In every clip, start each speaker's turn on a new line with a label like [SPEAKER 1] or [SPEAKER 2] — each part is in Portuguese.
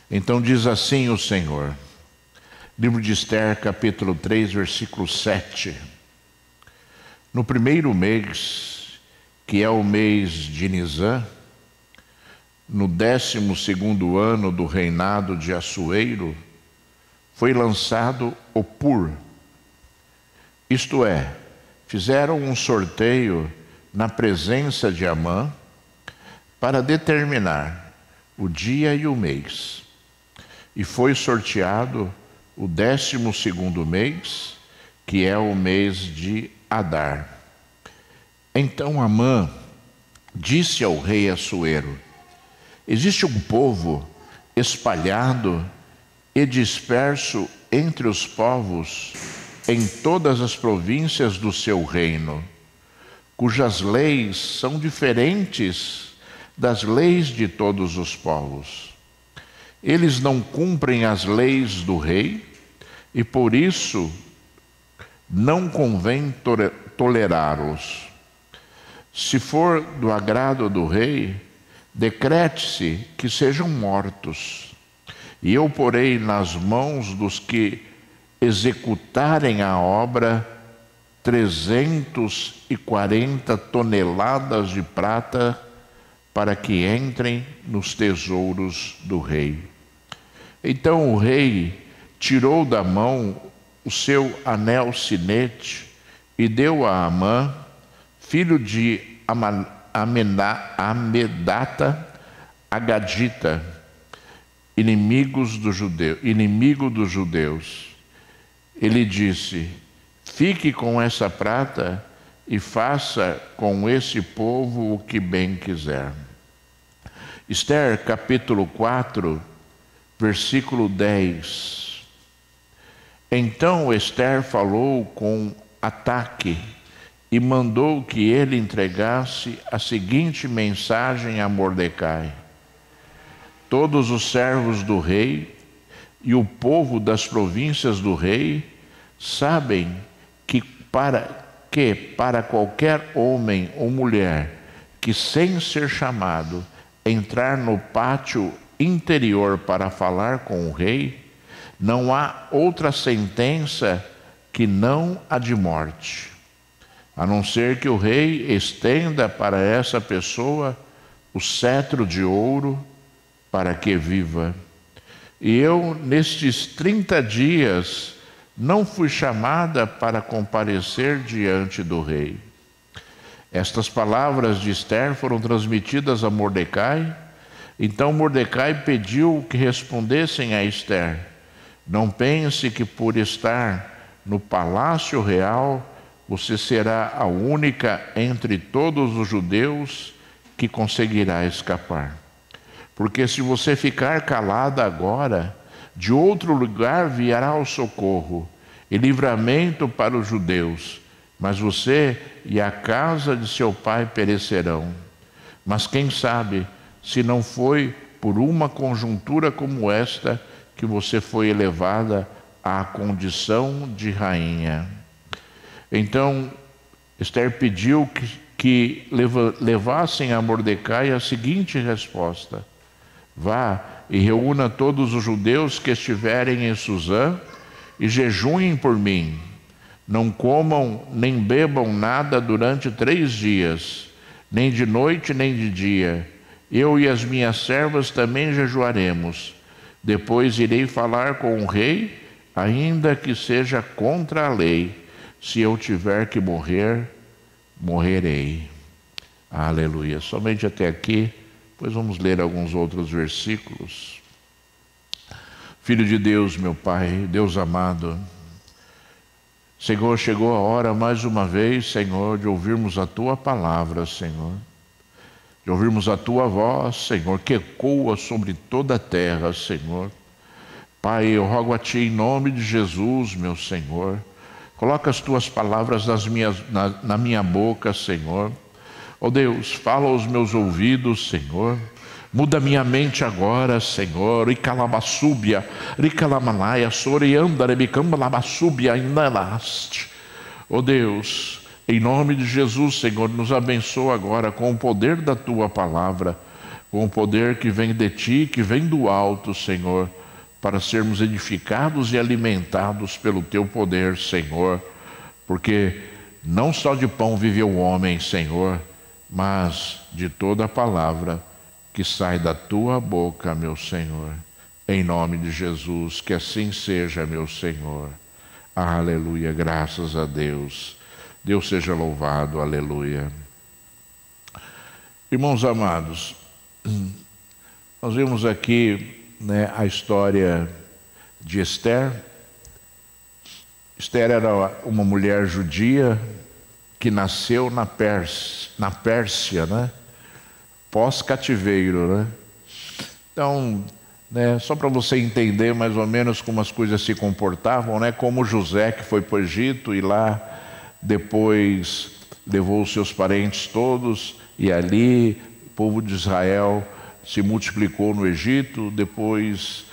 [SPEAKER 1] Então diz assim o Senhor, livro de Esther, capítulo 3, versículo 7. No primeiro mês, que é o mês de Nisã, no 12º ano do reinado de Assuero, foi lançado o Pur. Isto é, fizeram um sorteio na presença de Amã para determinar o dia e o mês. E foi sorteado o 12º mês, que é o mês de Adar. Então Amã disse ao rei Assuero: existe um povo espalhado e disperso entre os povos em todas as províncias do seu reino, cujas leis são diferentes das leis de todos os povos. Eles não cumprem as leis do rei e por isso não convém tolerá-los. Se for do agrado do rei, decrete-se que sejam mortos, e eu porei nas mãos dos que executarem a obra 340 toneladas de prata para que entrem nos tesouros do rei. Então o rei tirou da mão o seu anel sinete e deu a Amã, filho de Amedata, Agadita, inimigo dos judeus. Ele disse: fique com essa prata e faça com esse povo o que bem quiser. Esther, capítulo 4, versículo 10. Então Esther falou com Ataque e mandou que ele entregasse a seguinte mensagem a Mordecai: todos os servos do rei e o povo das províncias do rei sabem que para qualquer homem ou mulher que, sem ser chamado, entrar no pátio interior para falar com o rei, não há outra sentença que não a de morte, a não ser que o rei estenda para essa pessoa o cetro de ouro para que viva. E eu, nestes 30 dias, não fui chamada para comparecer diante do rei. Estas palavras de Esther foram transmitidas a Mordecai. Então Mordecai pediu que respondessem a Esther: não pense que por estar no palácio real você será a única entre todos os judeus que conseguirá escapar. Porque se você ficar calada agora, de outro lugar virá o socorro e livramento para os judeus, mas você e a casa de seu pai perecerão. Mas quem sabe se não foi por uma conjuntura como esta que você foi elevada à condição de rainha. Então Esther pediu que levassem a Mordecai a seguinte resposta: vá e reúna todos os judeus que estiverem em Suzã e jejuem por mim. Não comam nem bebam nada durante 3 dias, nem de noite nem de dia. Eu e as minhas servas também jejuaremos. Depois irei falar com o rei, ainda que seja contra a lei. Se eu tiver que morrer, morrerei. Aleluia. Somente até aqui, pois vamos ler alguns outros versículos. Filho de Deus, meu Pai, Deus amado, Senhor, chegou a hora mais uma vez, Senhor, de ouvirmos a Tua palavra, Senhor. De ouvirmos a Tua voz, Senhor, que ecoa sobre toda a terra, Senhor. Pai, eu rogo a Ti em nome de Jesus, meu Senhor. Coloca as Tuas palavras na minha boca, Senhor. Ó Deus, fala aos meus ouvidos, Senhor. Muda minha mente agora, Senhor. Icalabassúbia, Ricalamanaia, Sorianda, Rebicamba, Labassúbia, Inalaste. Ó Deus, em nome de Jesus, Senhor, nos abençoa agora com o poder da Tua palavra. com o poder que vem de Ti, que vem do alto, Senhor, para sermos edificados e alimentados pelo Teu poder, Senhor, porque não só de pão vive o homem, Senhor, mas de toda a palavra que sai da Tua boca, meu Senhor. Em nome de Jesus, que assim seja, meu Senhor. Aleluia, graças a Deus. Deus seja louvado, aleluia. Irmãos amados, nós vimos aqui, né, a história de Esther. Esther era uma mulher judia que nasceu na Pérsia, né? Pós-cativeiro, né? Então, né, só para você entender mais ou menos como as coisas se comportavam, né? Como José, que foi para o Egito e lá depois levou os seus parentes todos, e ali o povo de Israel se multiplicou no Egito. Depois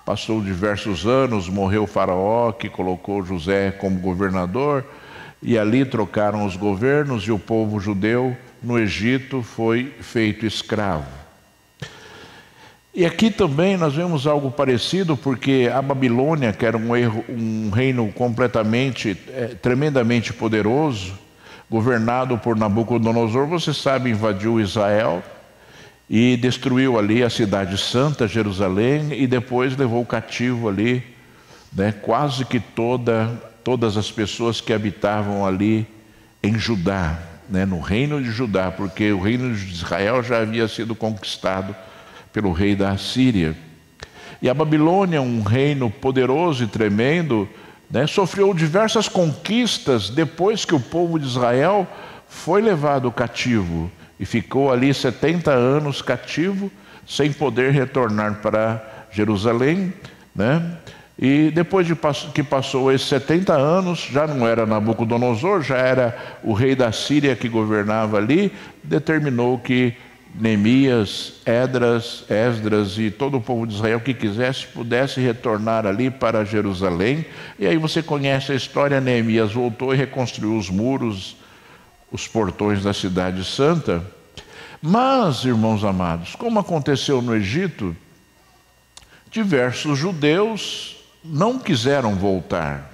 [SPEAKER 1] passou diversos anos, morreu o faraó que colocou José como governador, e ali trocaram os governos e o povo judeu no Egito foi feito escravo. E aqui também nós vemos algo parecido, porque a Babilônia, que era um reino completamente, tremendamente poderoso, governado por Nabucodonosor, você sabe, invadiu Israel e destruiu ali a cidade santa, Jerusalém, e depois levou cativo ali, né, quase que todas as pessoas que habitavam ali em Judá, né, no reino de Judá, porque o reino de Israel já havia sido conquistado pelo rei da Assíria. E a Babilônia, um reino poderoso e tremendo, né, sofreu diversas conquistas depois que o povo de Israel foi levado cativo e ficou ali 70 anos cativo, sem poder retornar para Jerusalém, né? E depois que passou esses 70 anos, já não era Nabucodonosor, já era o rei da Síria que governava ali, determinou que Neemias, Esdras e todo o povo de Israel que quisesse pudesse retornar ali para Jerusalém. E aí você conhece a história. Neemias voltou e reconstruiu os muros, os portões da cidade santa. Mas, irmãos amados, como aconteceu no Egito, diversos judeus não quiseram voltar.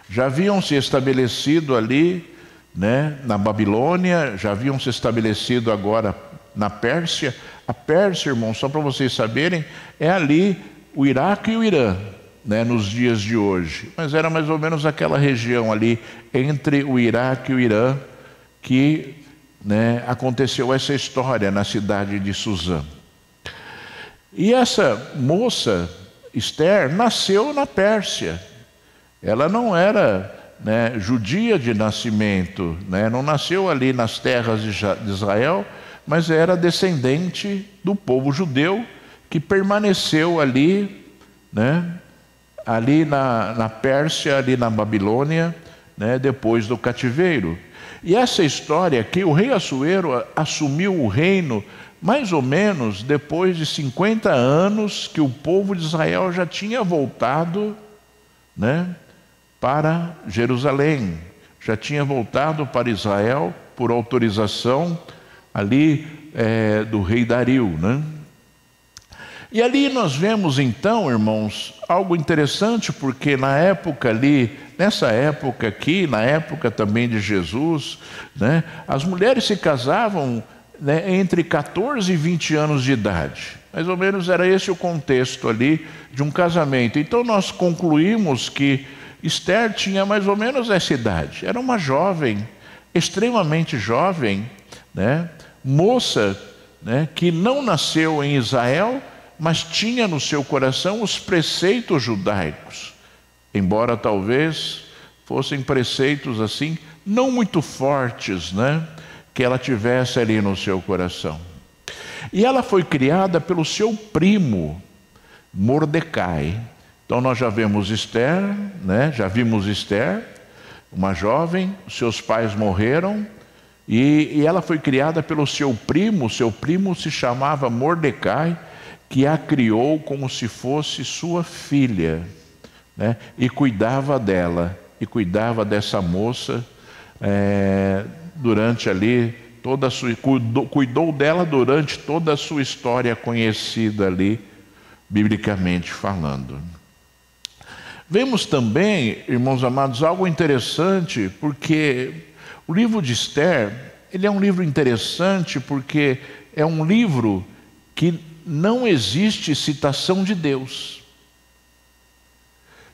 [SPEAKER 1] Já haviam se estabelecido ali, né, na Babilônia, já haviam se estabelecido agora na Pérsia. A Pérsia, irmãos, só para vocês saberem, é ali o Iraque e o Irã, né, nos dias de hoje. Mas era mais ou menos aquela região ali entre o Iraque e o Irã que, né, aconteceu essa história na cidade de Suzã. E essa moça, Esther, nasceu na Pérsia. Ela não era, né, judia de nascimento, né, não nasceu ali nas terras de Israel, mas era descendente do povo judeu que permaneceu ali, né, ali na Pérsia, ali na Babilônia, né, depois do cativeiro. E essa história aqui, o rei Assuero assumiu o reino mais ou menos depois de 50 anos que o povo de Israel já tinha voltado, né, para Jerusalém, já tinha voltado para Israel por autorização ali do rei Dario, né? E ali nós vemos então, irmãos, algo interessante, porque na época ali, nessa época aqui, na época também de Jesus, né, as mulheres se casavam, né, entre 14 e 20 anos de idade. Mais ou menos era esse o contexto ali de um casamento. Então nós concluímos que Esther tinha mais ou menos essa idade. Era uma jovem, extremamente jovem, né, moça, né, que não nasceu em Israel, mas tinha no seu coração os preceitos judaicos, embora talvez fossem preceitos assim, não muito fortes, né, que ela tivesse ali no seu coração. E ela foi criada pelo seu primo, Mordecai. Então nós já vemos Esther, né, já vimos Esther, uma jovem, seus pais morreram, e ela foi criada pelo seu primo se chamava Mordecai, que a criou como se fosse sua filha, né? E cuidava dela, e cuidava dessa moça durante ali cuidou dela durante toda a sua história conhecida ali, biblicamente falando. Vemos também, irmãos amados, algo interessante, porque o livro de Esther, ele é um livro interessante porque é um livro que não existe citação de Deus.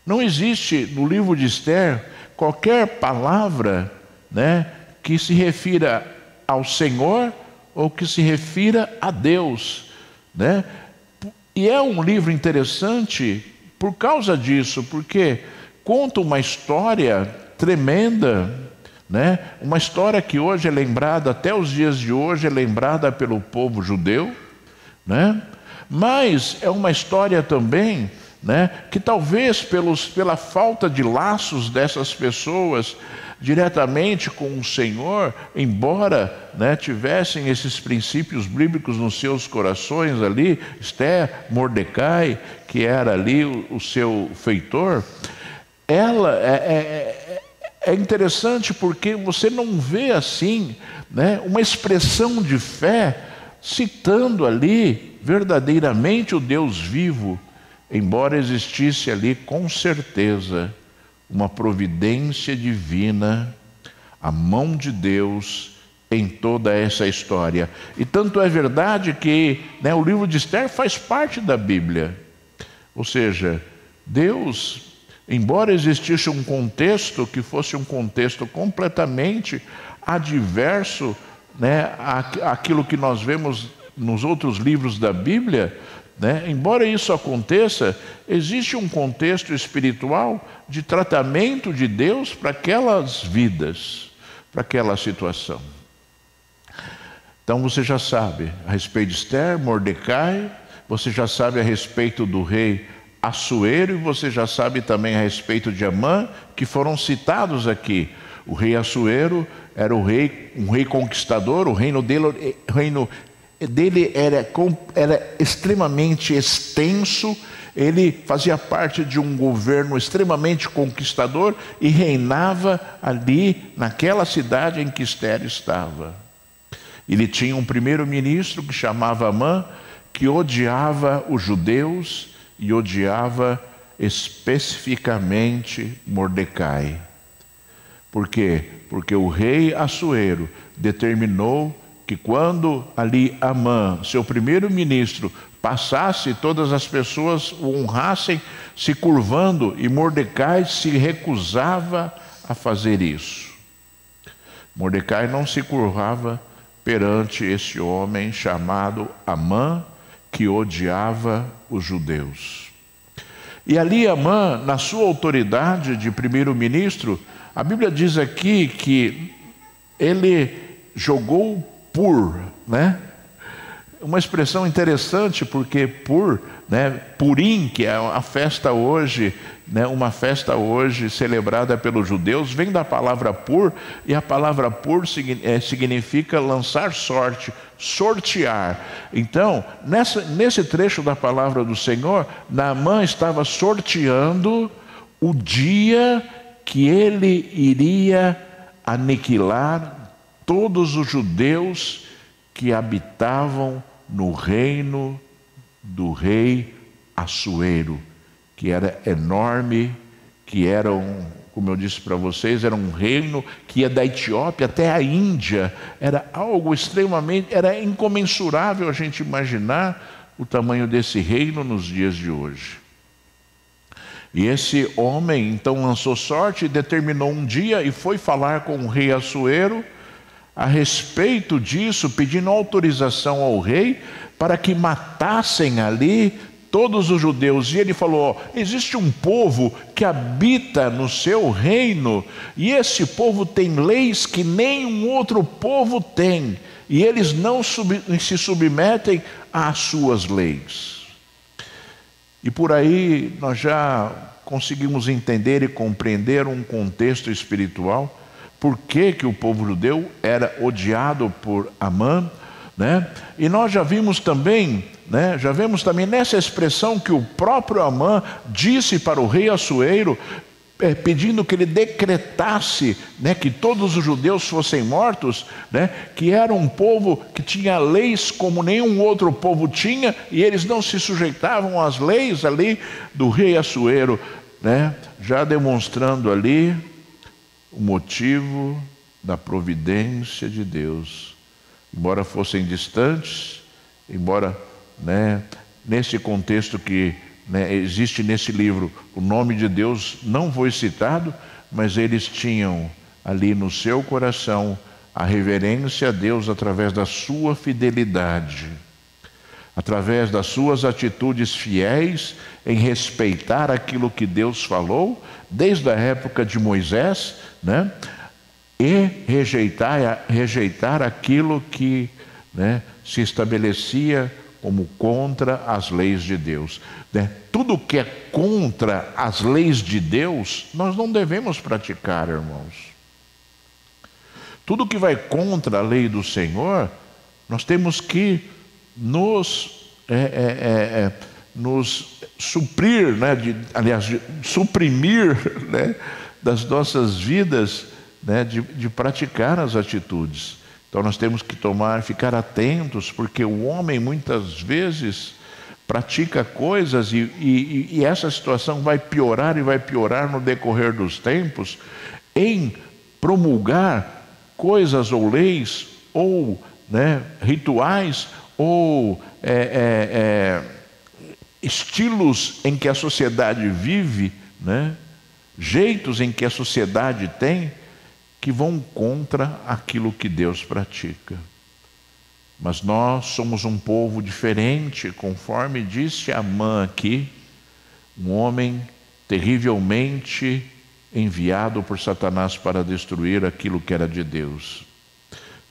[SPEAKER 1] Não existe no livro de Esther qualquer palavra, né, que se refira ao Senhor ou que se refira a Deus, né? E é um livro interessante por causa disso, porque conta uma história tremenda, né? Uma história que hoje é lembrada, até os dias de hoje é lembrada pelo povo judeu, né? Mas é uma história também, né, que talvez pela falta de laços dessas pessoas diretamente com o Senhor, embora, né, tivessem esses princípios bíblicos nos seus corações ali, Esther, Mordecai, que era ali o seu feitor, ela é interessante porque você não vê assim, né, uma expressão de fé citando ali verdadeiramente o Deus vivo, embora existisse ali com certeza uma providência divina, a mão de Deus em toda essa história. E tanto é verdade que, né, o livro de Esther faz parte da Bíblia. Ou seja, Deus, embora existisse um contexto que fosse um contexto completamente adverso, né, àquilo que nós vemos nos outros livros da Bíblia, né? Embora isso aconteça, existe um contexto espiritual de tratamento de Deus para aquelas vidas, para aquela situação. Então você já sabe a respeito de Esther, Mordecai, você já sabe a respeito do rei Assuero, e você já sabe também a respeito de Amã, que foram citados aqui. O rei Assuero era um rei conquistador, o reino dele era extremamente extenso, ele fazia parte de um governo extremamente conquistador e reinava ali naquela cidade em que Esther estava. Ele tinha um primeiro-ministro que chamava Amã, que odiava os judeus e odiava especificamente Mordecai. Por quê? Porque o rei Assuero determinou que quando ali Amã, seu primeiro-ministro, passasse, todas as pessoas o honrassem se curvando, e Mordecai se recusava a fazer isso. Mordecai não se curvava perante esse homem chamado Amã, que odiava os judeus. E ali Amã, na sua autoridade de primeiro-ministro, a Bíblia diz aqui que ele jogou né? Uma expressão interessante, porque né, Purim, que é a festa hoje, né, uma festa hoje celebrada pelos judeus, vem da palavra pur, e a palavra pur significa lançar sorte, sortear. Então, nesse trecho da palavra do Senhor, Naamã estava sorteando o dia que ele iria aniquilar todos os judeus que habitavam no reino do rei Assuero, que era enorme, que era como eu disse para vocês, era um reino que ia da Etiópia até a Índia. Era algo extremamente, era incomensurável a gente imaginar o tamanho desse reino nos dias de hoje. E esse homem então lançou sorte e determinou um dia e foi falar com o rei Assuero a respeito disso, pedindo autorização ao rei para que matassem ali todos os judeus. E ele falou: existe um povo que habita no seu reino, e esse povo tem leis que nenhum outro povo tem, e eles não se submetem às suas leis. E por aí nós já conseguimos entender e compreender um contexto espiritual. Por que o povo judeu era odiado por Amã, né? E nós já vimos também, né? Já vemos também nessa expressão que o próprio Amã disse para o rei Assuero, pedindo que ele decretasse, né, que todos os judeus fossem mortos, né, que era um povo que tinha leis como nenhum outro povo tinha, e eles não se sujeitavam às leis ali do rei Assuero, né, já demonstrando ali o motivo da providência de Deus. Embora fossem distantes, embora, né, nesse contexto que, né, existe nesse livro, o nome de Deus não foi citado, mas eles tinham ali no seu coração a reverência a Deus através da sua fidelidade, através das suas atitudes fiéis em respeitar aquilo que Deus falou, desde a época de Moisés, né, e rejeitar aquilo que, né, se estabelecia como contra as leis de Deus, né? Tudo que é contra as leis de Deus, nós não devemos praticar, irmãos. Tudo que vai contra a lei do Senhor, nós temos que nos suprir, né? Suprimir, né, das nossas vidas, né, de praticar as atitudes. Então nós temos que ficar atentos, porque o homem muitas vezes pratica coisas e essa situação vai piorar e vai piorar no decorrer dos tempos, em promulgar coisas ou leis, ou, né, rituais, ou estilos em que a sociedade vive, né, jeitos em que a sociedade tem, que vão contra aquilo que Deus pratica. Mas nós somos um povo diferente, conforme disse Amã aqui, um homem terrivelmente enviado por Satanás para destruir aquilo que era de Deus,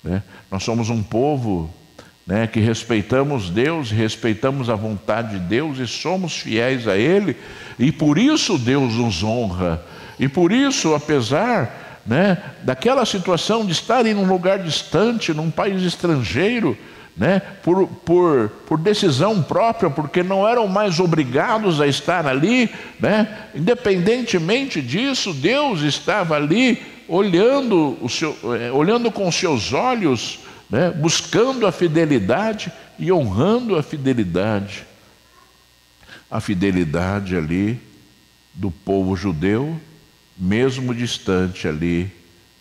[SPEAKER 1] né? Nós somos um povo, né, que respeitamos Deus, respeitamos a vontade de Deus e somos fiéis a Ele, e por isso Deus nos honra, e por isso, apesar, né, daquela situação de estarem num lugar distante, num país estrangeiro, né, por decisão própria, porque não eram mais obrigados a estar ali, né, independentemente disso, Deus estava ali olhando com seus olhos, né, buscando a fidelidade e honrando a fidelidade ali do povo judeu, mesmo distante ali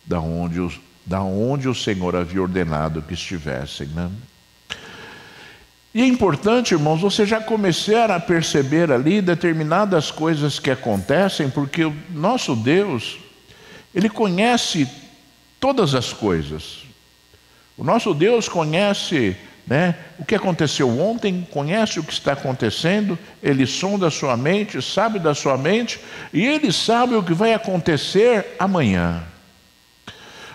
[SPEAKER 1] da onde o Senhor havia ordenado que estivessem, né? E é importante, irmãos, você já começar a perceber ali determinadas coisas que acontecem, porque o nosso Deus, Ele conhece todas as coisas. O nosso Deus conhece, né, o que aconteceu ontem, conhece o que está acontecendo, Ele sonda a sua mente, sabe da sua mente, e Ele sabe o que vai acontecer amanhã.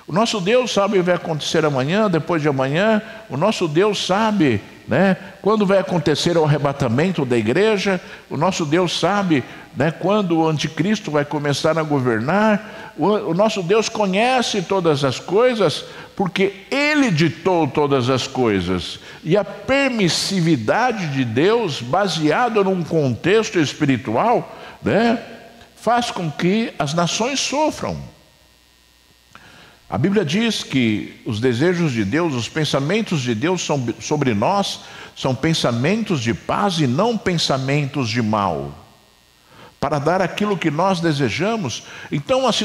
[SPEAKER 1] O nosso Deus sabe o que vai acontecer amanhã, depois de amanhã. O nosso Deus sabe, né, quando vai acontecer o arrebatamento da igreja. O nosso Deus sabe, né, quando o anticristo vai começar a governar. O nosso Deus conhece todas as coisas, porque Ele ditou todas as coisas. E a permissividade de Deus, baseada num contexto espiritual, né, faz com que as nações sofram. A Bíblia diz que os desejos de Deus, os pensamentos de Deus sobre nós, são pensamentos de paz e não pensamentos de mal, para dar aquilo que nós desejamos. Então as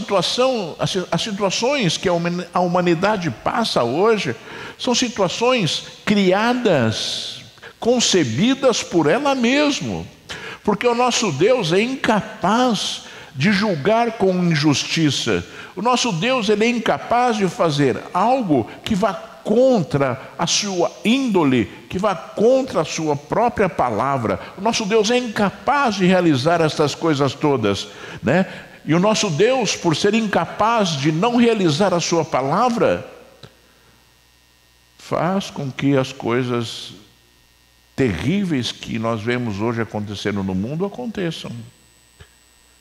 [SPEAKER 1] situações que a humanidade passa hoje, são situações criadas, concebidas por ela mesma, porque o nosso Deus é incapaz de julgar com injustiça. O nosso Deus, Ele é incapaz de fazer algo que vá contra a sua índole, que vá contra a sua própria palavra. O nosso Deus é incapaz de realizar essas coisas todas, né? E o nosso Deus, por ser incapaz de não realizar a sua palavra, faz com que as coisas terríveis que nós vemos hoje acontecendo no mundo aconteçam,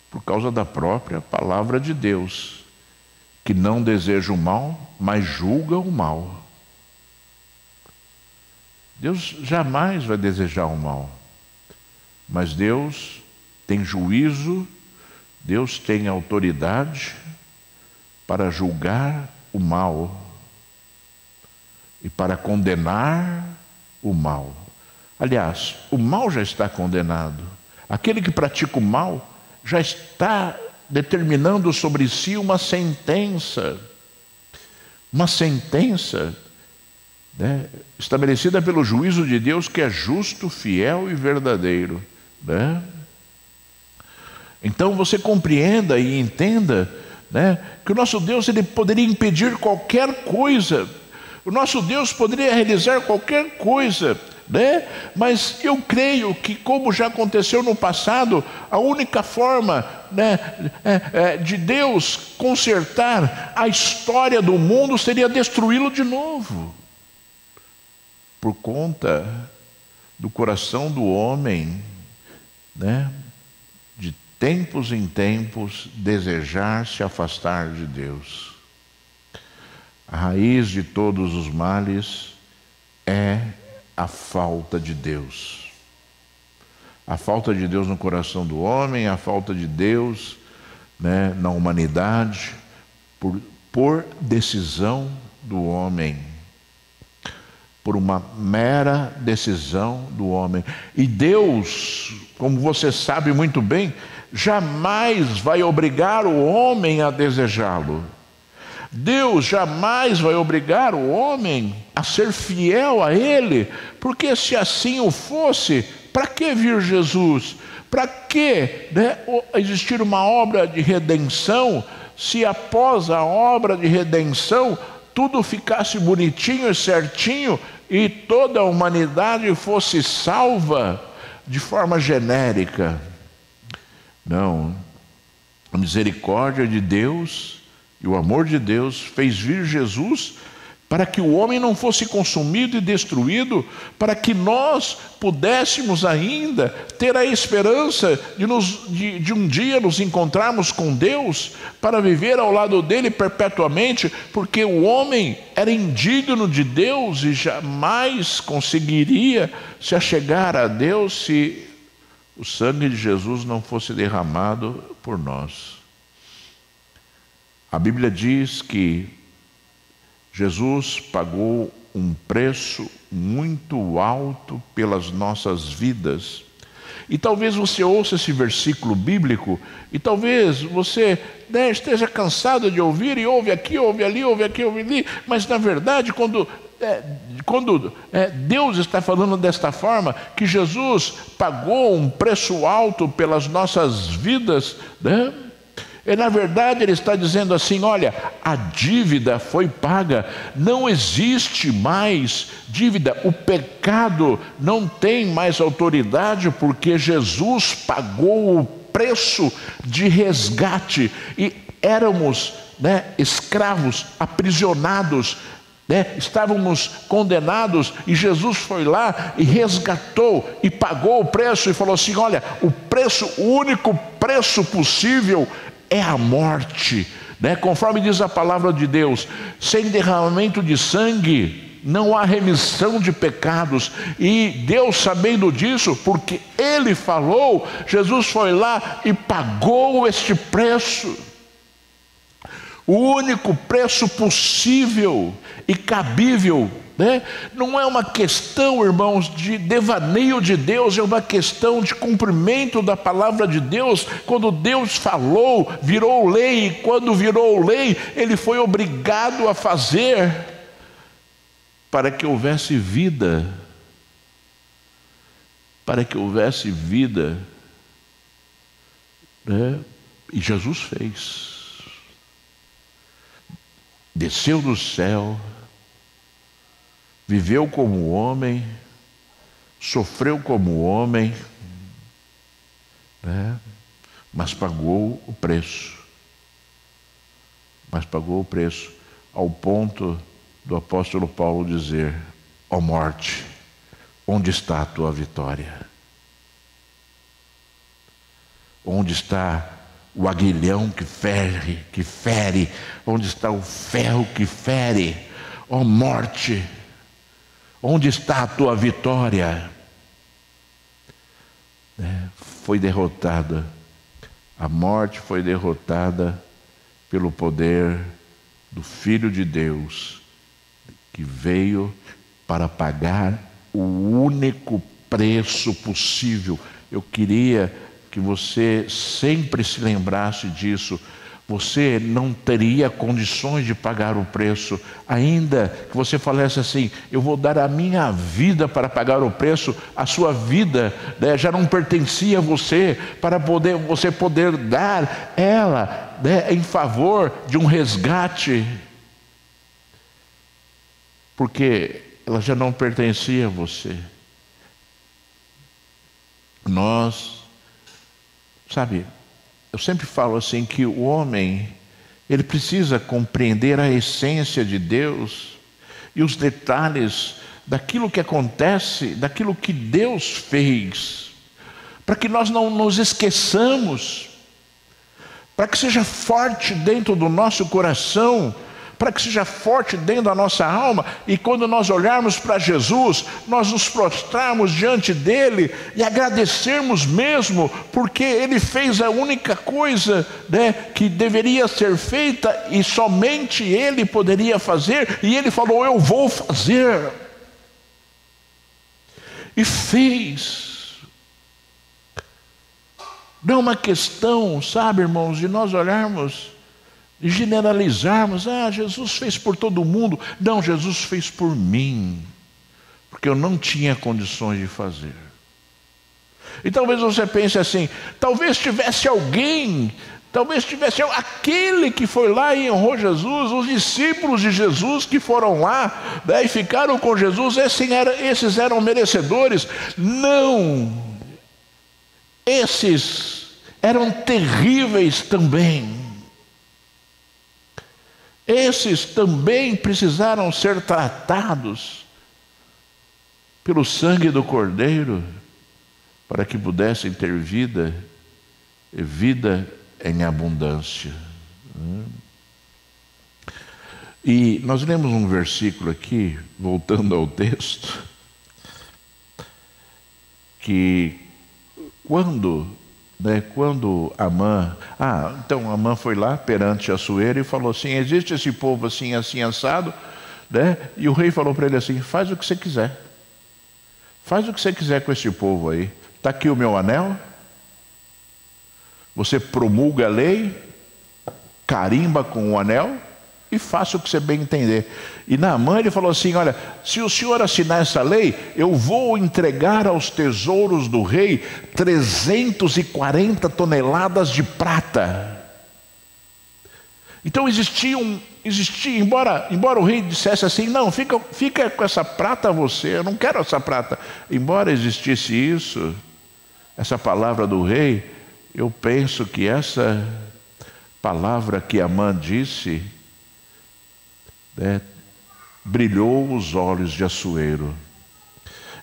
[SPEAKER 1] por causa da própria palavra de Deus, que não deseja o mal, mas julga o mal. Deus jamais vai desejar o mal, mas Deus tem juízo, Deus tem autoridade para julgar o mal e para condenar o mal. Aliás, o mal já está condenado. Aquele que pratica o mal já está determinando sobre si uma sentença, né, estabelecida pelo juízo de Deus, que é justo, fiel e verdadeiro, né? Então você compreenda e entenda, né, que o nosso Deus, ele poderia impedir qualquer coisa, o nosso Deus poderia realizar qualquer coisa, né? Mas eu creio que, como já aconteceu no passado, a única forma, né, de Deus consertar a história do mundo seria destruí-lo de novo, por conta do coração do homem, né, de tempos em tempos desejar se afastar de Deus. A raiz de todos os males é a falta de Deus. A falta de Deus no coração do homem, a falta de Deus, né, na humanidade, por decisão do homem, por uma mera decisão do homem. E Deus, como você sabe muito bem, jamais vai obrigar o homem a desejá-lo. Deus jamais vai obrigar o homem a ser fiel a Ele, porque se assim o fosse, para que vir Jesus? Para que, né, existir uma obra de redenção, se após a obra de redenção tudo ficasse bonitinho e certinho e toda a humanidade fosse salva de forma genérica? Não. A misericórdia de Deus e o amor de Deus fez vir Jesus para que o homem não fosse consumido e destruído, para que nós pudéssemos ainda ter a esperança de um dia nos encontrarmos com Deus, para viver ao lado dele perpetuamente, porque o homem era indigno de Deus e jamais conseguiria se achegar a Deus se o sangue de Jesus não fosse derramado por nós. A Bíblia diz que Jesus pagou um preço muito alto pelas nossas vidas. E talvez você ouça esse versículo bíblico e talvez você, né, esteja cansado de ouvir, e ouve aqui, ouve ali, ouve aqui, ouve ali, mas na verdade quando Deus está falando desta forma, que Jesus pagou um preço alto pelas nossas vidas, né? E na verdade ele está dizendo assim: olha, a dívida foi paga, não existe mais dívida, o pecado não tem mais autoridade, porque Jesus pagou o preço de resgate, e éramos, né, escravos, aprisionados, né, estávamos condenados, e Jesus foi lá e resgatou e pagou o preço, e falou assim: olha, o único preço possível é a morte, né? Conforme diz a palavra de Deus, sem derramamento de sangue não há remissão de pecados. E Deus, sabendo disso, porque Ele falou, Jesus foi lá e pagou este preço, o único preço possível e cabível, né? Não é uma questão, irmãos, de devaneio de Deus, é uma questão de cumprimento da palavra de Deus. Quando Deus falou, virou lei, e quando virou lei, Ele foi obrigado a fazer para que houvesse vida, né? E Jesus fez. Desceu do céu, viveu como homem, sofreu como homem, né? Mas pagou o preço. Ao ponto do apóstolo Paulo dizer: ó morte, onde está a tua vitória? Onde está o aguilhão que fere? Onde está o ferro que fere? Ó morte, onde está a tua vitória? Foi derrotada A morte foi derrotada pelo poder do Filho de Deus, que veio para pagar o único preço possível. Eu queria que você sempre se lembrasse disso. Você não teria condições de pagar o preço, ainda que você falasse assim: eu vou dar a minha vida para pagar o preço. A sua vida, né, já não pertencia a você, para você poder dar ela, né, em favor de um resgate, porque ela já não pertencia a você. Nós, sabe, eu sempre falo assim que o homem, ele precisa compreender a essência de Deus e os detalhes daquilo que acontece, daquilo que Deus fez, para que nós não nos esqueçamos, para que seja forte dentro do nosso coração, para que seja forte dentro da nossa alma, e quando nós olharmos para Jesus, nós nos prostrarmos diante dele e agradecermos mesmo, porque ele fez a única coisa, né, que deveria ser feita e somente ele poderia fazer, e ele falou: eu vou fazer, e fez. Não é uma questão, sabe, irmãos, de nós olharmos e generalizarmos: Jesus fez por todo mundo. Não, Jesus fez por mim, porque eu não tinha condições de fazer. E talvez você pense assim: talvez tivesse alguém, aquele que foi lá e honrou Jesus, os discípulos de Jesus que foram lá, né, e ficaram com Jesus, esses eram merecedores. Não, esses eram terríveis também. Esses também precisaram ser tratados pelo sangue do Cordeiro, para que pudessem ter vida, e vida em abundância. E nós lemos um versículo aqui, voltando ao texto, que quando Amã, então Amã foi lá perante Assuero e falou assim: existe esse povo assim, assim, assado, né? E o rei falou para ele assim: faz o que você quiser, faz o que você quiser com esse povo aí, está aqui o meu anel, você promulga a lei, carimba com o anel e faça o que você bem entender. E Naamã, ele falou assim: olha, se o senhor assinar essa lei, eu vou entregar aos tesouros do rei 340 toneladas de prata. Então existia, embora o rei dissesse assim: não, fica com essa prata você, eu não quero essa prata. Embora existisse isso, essa palavra do rei, eu penso que essa palavra que Amã disse, brilhou os olhos de Assuero.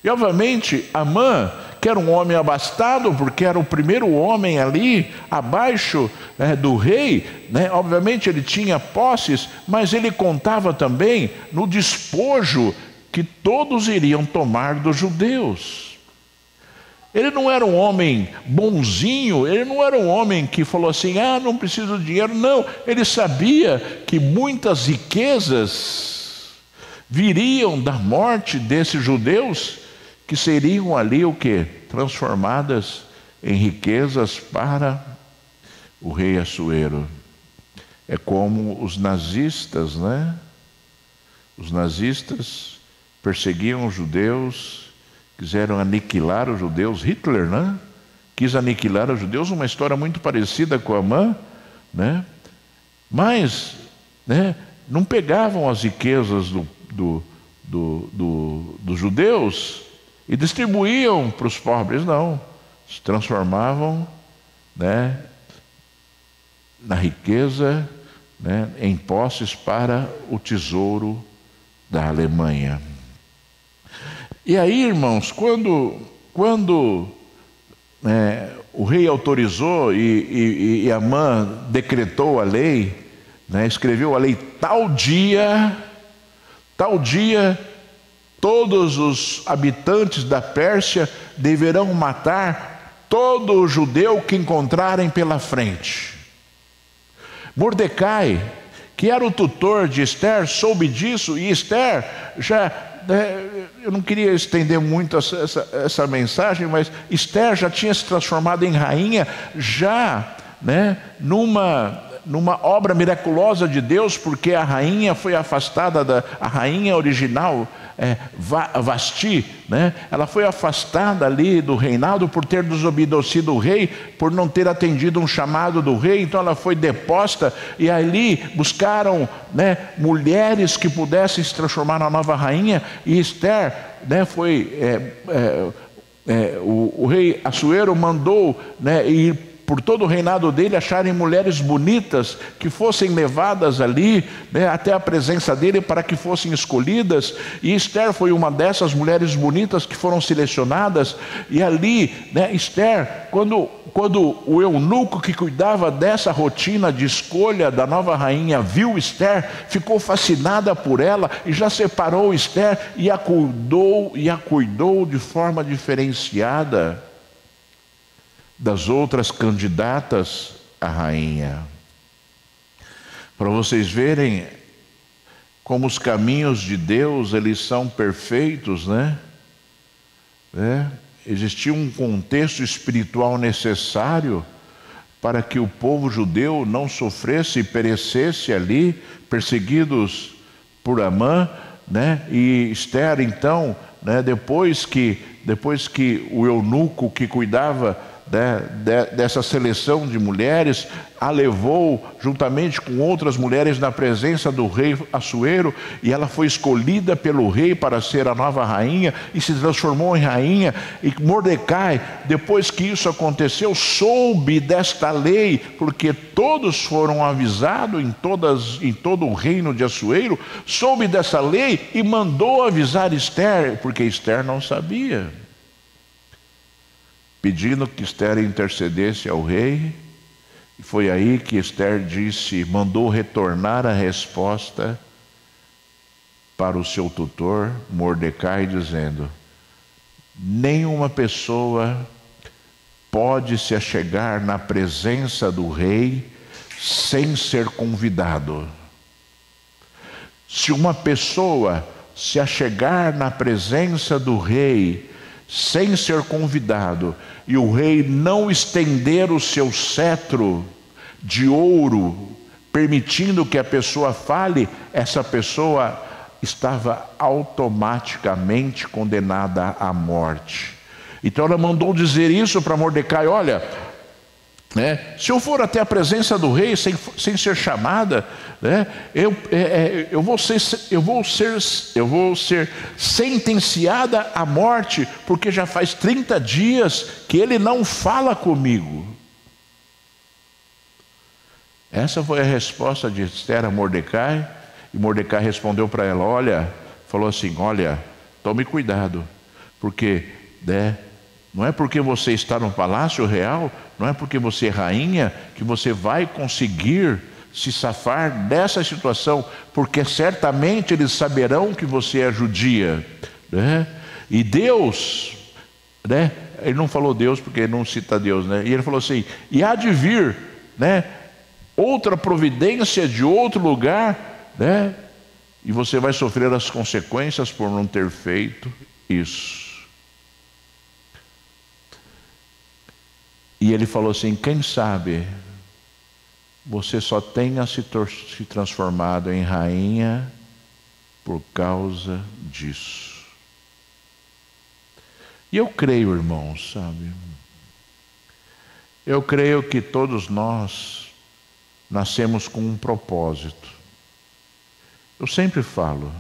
[SPEAKER 1] E obviamente Amã, que era um homem abastado, porque era o primeiro homem ali abaixo do rei, né? Obviamente ele tinha posses, mas ele contava também no despojo que todos iriam tomar dos judeus. Ele não era um homem bonzinho, ele não era um homem que falou assim: não preciso de dinheiro. Não, ele sabia que muitas riquezas viriam da morte desses judeus, que seriam ali o quê? Transformadas em riquezas para o rei Assuero. É como os nazistas, né? Os nazistas perseguiam os judeus, quiseram aniquilar os judeus. Hitler, né? Quis aniquilar os judeus, uma história muito parecida com Amã, né? Mas, né, não pegavam as riquezas dos judeus e distribuíam para os pobres, não. Se transformavam, né, na riqueza, né, em posses para o tesouro da Alemanha. E aí, irmãos, quando o rei autorizou e Amã decretou a lei, né, escreveu a lei: tal dia, todos os habitantes da Pérsia deverão matar todo judeu que encontrarem pela frente. Mordecai, que era o tutor de Esther, soube disso, e Esther já... eu não queria estender muito essa mensagem, mas Esther já tinha se transformado em rainha, já numa obra miraculosa de Deus, porque a rainha foi afastada, a rainha original, Vasti, ela foi afastada ali do reinado por ter desobedecido o rei, por não ter atendido um chamado do rei. Então ela foi deposta, e ali buscaram mulheres que pudessem se transformar na nova rainha. E Esther o rei Assuero mandou ir por todo o reinado dele, acharem mulheres bonitas que fossem levadas ali até a presença dele para que fossem escolhidas. E Esther foi uma dessas mulheres bonitas que foram selecionadas. E ali, Esther, quando o eunuco que cuidava dessa rotina de escolha da nova rainha viu Esther, ficou fascinada por ela e já separou Esther e a cuidou de forma diferenciada das outras candidatas à rainha. Para vocês verem como os caminhos de Deus, eles são perfeitos, Existia um contexto espiritual necessário para que o povo judeu não sofresse e perecesse ali, perseguidos por Amã, E Esther, então, depois que o eunuco que cuidava dessa seleção de mulheres a levou juntamente com outras mulheres na presença do rei Assuero, e ela foi escolhida pelo rei para ser a nova rainha e se transformou em rainha. E Mordecai, depois que isso aconteceu, soube desta lei, porque todos foram avisados em todo o reino de Assuero, soube dessa lei e mandou avisar Esther, porque Esther não sabia, pedindo que Esther intercedesse ao rei. E foi aí que Esther mandou retornar a resposta para o seu tutor, Mordecai, dizendo: nenhuma pessoa pode se achegar na presença do rei sem ser convidado. Se uma pessoa se achegar na presença do rei sem ser convidado, e o rei não estender o seu cetro de ouro, permitindo que a pessoa fale, essa pessoa estava automaticamente condenada à morte. Então ela mandou dizer isso para Mordecai: olha, se eu for até a presença do rei sem ser chamada, eu vou ser sentenciada à morte, porque já faz 30 dias que ele não fala comigo. Essa foi a resposta de Esther a Mordecai. E Mordecai respondeu para ela, falou assim: olha, tome cuidado, porque não é porque você está no palácio real, não é porque você é rainha, que você vai conseguir se safar dessa situação, porque certamente eles saberão que você é judia, E Deus, ele não falou Deus porque ele não cita Deus, E ele falou assim: e há de vir, outra providência de outro lugar, e você vai sofrer as consequências por não ter feito isso. E ele falou assim: quem sabe você só tenha se transformado em rainha por causa disso. E eu creio, irmãos, sabe? Eu creio que todos nós nascemos com um propósito. Eu sempre falo,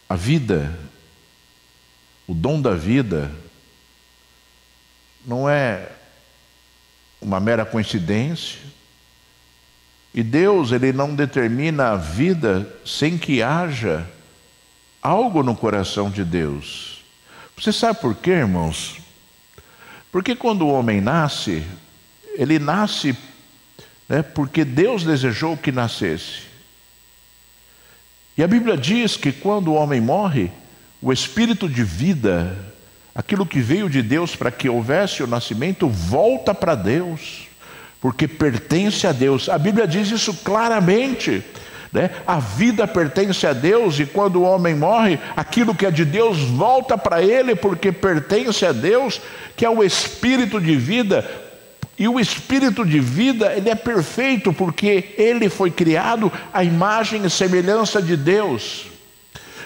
[SPEAKER 1] a vida, o dom da vida, não é uma mera coincidência. E Deus, ele não determina a vida sem que haja algo no coração de Deus. Você sabe por quê, irmãos? Porque quando o homem nasce, ele nasce porque Deus desejou que nascesse. E a Bíblia diz que quando o homem morre, o espírito de vida, aquilo que veio de Deus para que houvesse o nascimento, volta para Deus, porque pertence a Deus. A Bíblia diz isso claramente, né? A vida pertence a Deus, e quando o homem morre, aquilo que é de Deus volta para ele, porque pertence a Deus, que é o Espírito de vida. E o Espírito de vida, ele é perfeito, porque ele foi criado à imagem e semelhança de Deus.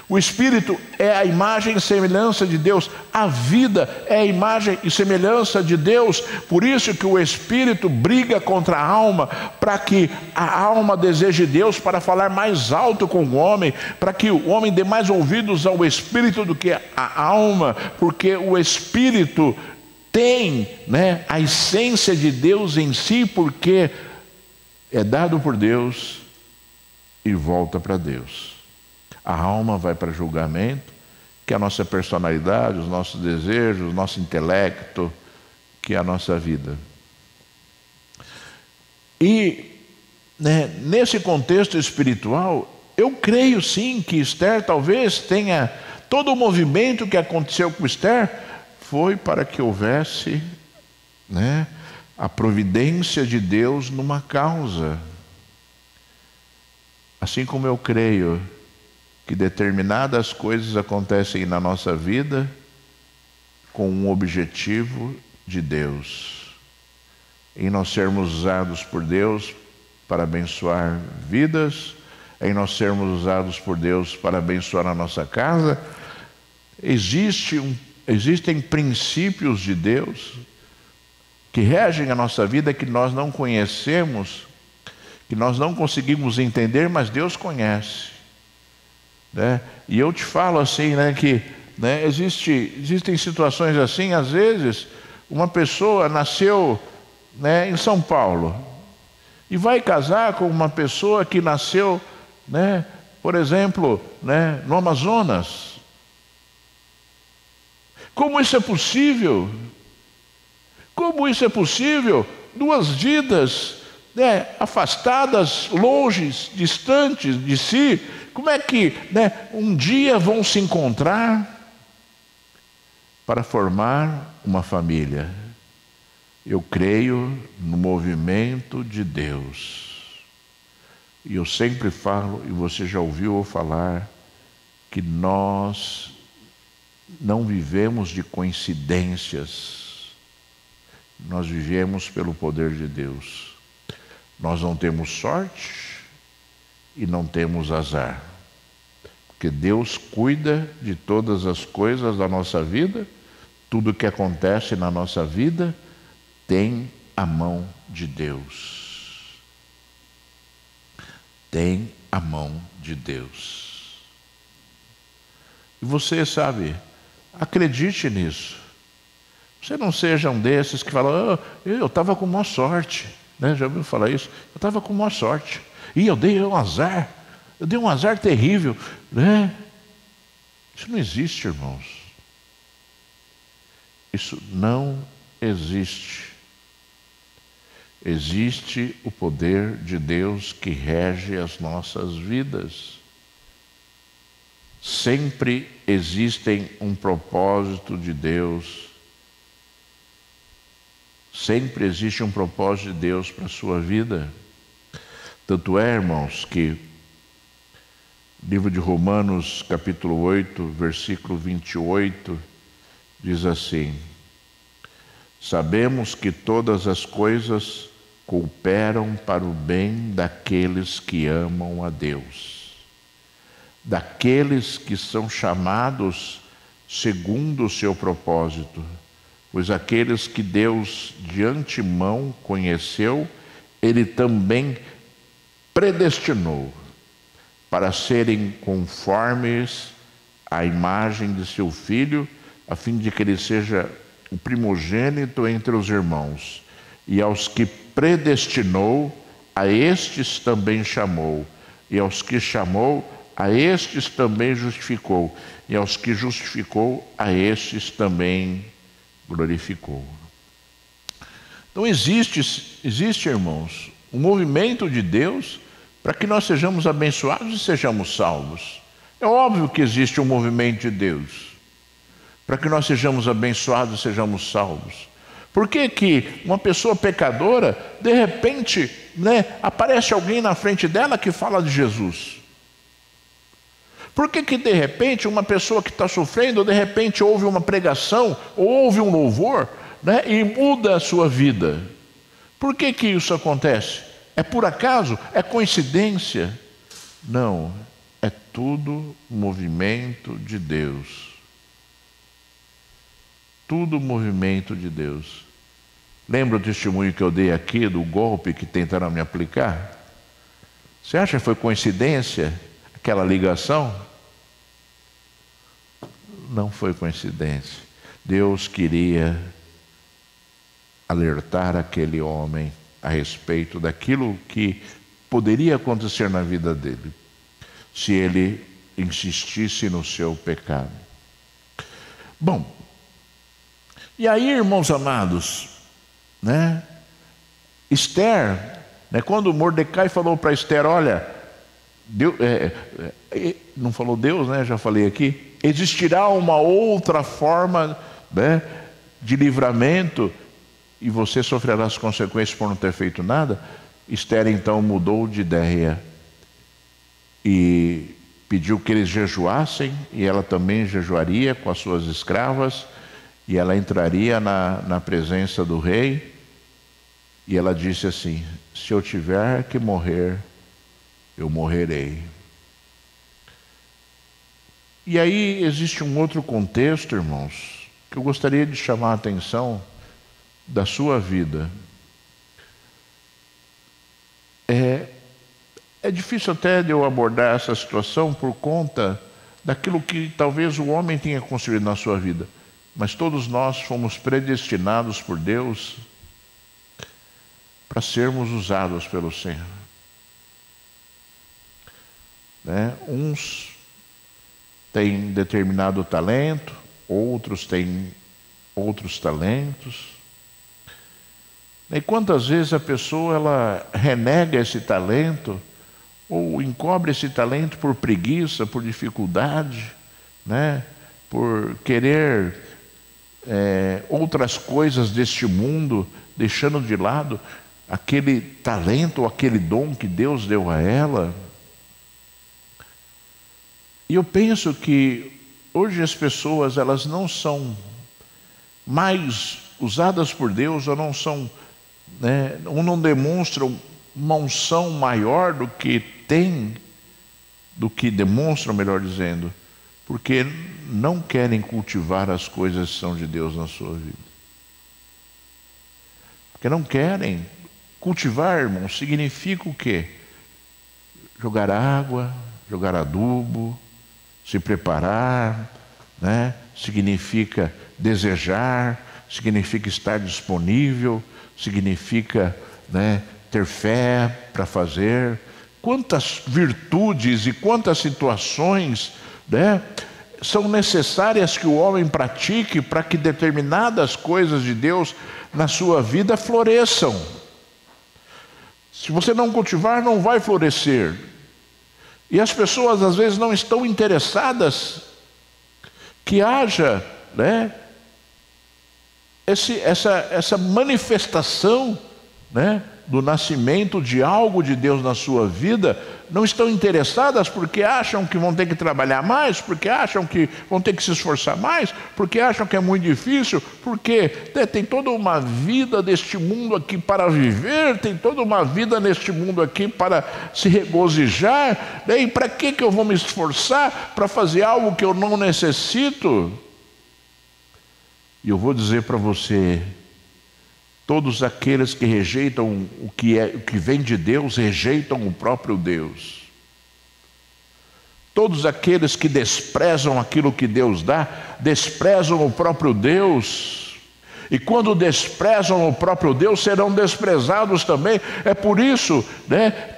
[SPEAKER 1] O Espírito é a imagem e semelhança de Deus. A vida é a imagem e semelhança de Deus. Por isso que o Espírito briga contra a alma, para que a alma deseje Deus, para falar mais alto com o homem, para que o homem dê mais ouvidos ao Espírito do que à alma, porque o Espírito tem, né, a essência de Deus em si, porque é dado por Deus e volta para Deus. A alma vai para julgamento, que é a nossa personalidade, os nossos desejos, o nosso intelecto, que é a nossa vida. E, né, nesse contexto espiritual, eu creio sim que Esther talvez tenha, todo o movimento que aconteceu com Esther foi para que houvesse, né, a providência de Deus numa causa. Assim como eu creio que determinadas coisas acontecem na nossa vida com um objetivo de Deus, em nós sermos usados por Deus para abençoar vidas, em nós sermos usados por Deus para abençoar a nossa casa. Existem princípios de Deus que regem a nossa vida, que nós não conhecemos, que nós não conseguimos entender, mas Deus conhece. Né? E eu te falo assim, né, que, né, existem situações assim. Às vezes uma pessoa nasceu, né, em São Paulo e vai casar com uma pessoa que nasceu, né, por exemplo, né, no Amazonas. Como isso é possível? Como isso é possível? Duas vidas, né, afastadas, longe, distantes de si. Como é que, né, um dia vão se encontrar para formar uma família? Eu creio no movimento de Deus. E eu sempre falo, e você já ouviu eu falar, que nós não vivemos de coincidências. Nós vivemos pelo poder de Deus. Nós não temos sorte e não temos azar, porque Deus cuida de todas as coisas da nossa vida. Tudo que acontece na nossa vida tem a mão de Deus. Tem a mão de Deus. E você sabe, acredite nisso. Você não seja um desses que fala: eu estava com má sorte, né? Já ouviu falar isso? Eu estava com má sorte. E eu dei um azar, terrível, né? Isso não existe, irmãos. Isso não existe. Existe o poder de Deus que rege as nossas vidas. Sempre existem um propósito de Deus. Sempre existe um propósito de Deus para a sua vida. Tanto é, irmãos, que o livro de Romanos, capítulo 8, versículo 28, diz assim: sabemos que todas as coisas cooperam para o bem daqueles que amam a Deus, daqueles que são chamados segundo o seu propósito. Pois aqueles que Deus de antemão conheceu, Ele também predestinou para serem conformes à imagem de seu Filho, a fim de que ele seja o primogênito entre os irmãos. E aos que predestinou, a estes também chamou. E aos que chamou, a estes também justificou. E aos que justificou, a estes também glorificou. Então existe, irmãos, um movimento de Deus para que nós sejamos abençoados e sejamos salvos. É óbvio que existe um movimento de Deus. para que nós sejamos abençoados e sejamos salvos. Por que que uma pessoa pecadora, de repente, aparece alguém na frente dela que fala de Jesus? Por que que de repente uma pessoa que está sofrendo, de repente ouve uma pregação, ou ouve um louvor, e muda a sua vida? Por que que isso acontece? É por acaso? É coincidência? Não, é tudo movimento de Deus. Tudo movimento de Deus. Lembra o testemunho que eu dei aqui do golpe que tentaram me aplicar? Você acha que foi coincidência aquela ligação? Não foi coincidência. Deus queria alertar aquele homem a respeito daquilo que poderia acontecer na vida dele, se ele insistisse no seu pecado. Bom, e aí, irmãos amados, Esther, quando Mordecai falou para Esther, olha, Deus, não falou Deus, já falei aqui, existirá uma outra forma de livramento e você sofrerá as consequências por não ter feito nada. Esther então mudou de ideia e pediu que eles jejuassem, e ela também jejuaria com as suas escravas, e ela entraria na presença do rei, e ela disse assim: se eu tiver que morrer, eu morrerei. E aí existe um outro contexto, irmãos, que eu gostaria de chamar a atenção da sua vida. É difícil até de eu abordar essa situação por conta daquilo que talvez o homem tenha construído na sua vida. Mas todos nós fomos predestinados por Deus para sermos usados pelo Senhor. Uns têm determinado talento, outros têm outros talentos. E quantas vezes a pessoa ela renega esse talento ou encobre esse talento por preguiça, por dificuldade, por querer outras coisas deste mundo, deixando de lado aquele talento ou aquele dom que Deus deu a ela. E eu penso que hoje as pessoas elas não são mais usadas por Deus, ou não são, ou não demonstram uma unção maior do que demonstram, melhor dizendo, porque não querem cultivar as coisas que são de Deus na sua vida. Porque não querem. Cultivar, irmão, significa o quê? Jogar água, jogar adubo, se preparar, significa desejar, significa estar disponível, significa ter fé para fazer. Quantas virtudes e quantas situações são necessárias que o homem pratique para que determinadas coisas de Deus na sua vida floresçam. Se você não cultivar, não vai florescer. E as pessoas às vezes não estão interessadas que haja essa manifestação do nascimento de algo de Deus na sua vida. Não estão interessadas porque acham que vão ter que trabalhar mais, porque acham que vão ter que se esforçar mais, porque acham que é muito difícil, porque tem toda uma vida deste mundo aqui para viver, tem toda uma vida neste mundo aqui para se regozijar, e para que eu vou me esforçar para fazer algo que eu não necessito? E eu vou dizer para você, todos aqueles que rejeitam o que vem de Deus, rejeitam o próprio Deus. Todos aqueles que desprezam aquilo que Deus dá, desprezam o próprio Deus. E quando desprezam o próprio Deus, serão desprezados também. É por isso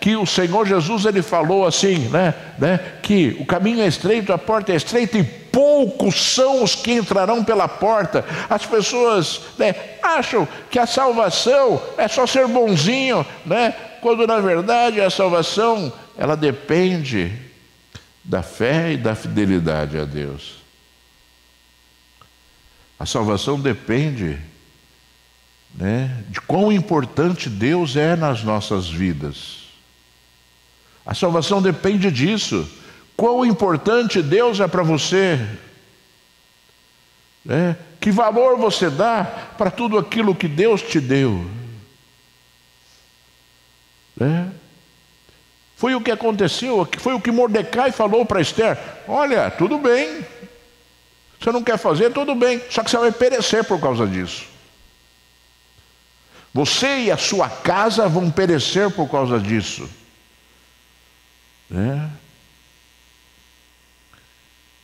[SPEAKER 1] que o Senhor Jesus ele falou assim, que o caminho é estreito, a porta é estreita e poucos são os que entrarão pela porta. As pessoas acham que a salvação é só ser bonzinho, quando na verdade a salvação ela depende da fé e da fidelidade a Deus. A salvação depende, né, de quão importante Deus é nas nossas vidas. A salvação depende disso. Quão importante Deus é para você. Né? Que valor você dá para tudo aquilo que Deus te deu. Né? Foi o que aconteceu, foi o que Mordecai falou para Esther. Olha, tudo bem. Você não quer fazer, tudo bem. Só que você vai perecer por causa disso. Você e a sua casa vão perecer por causa disso. Né?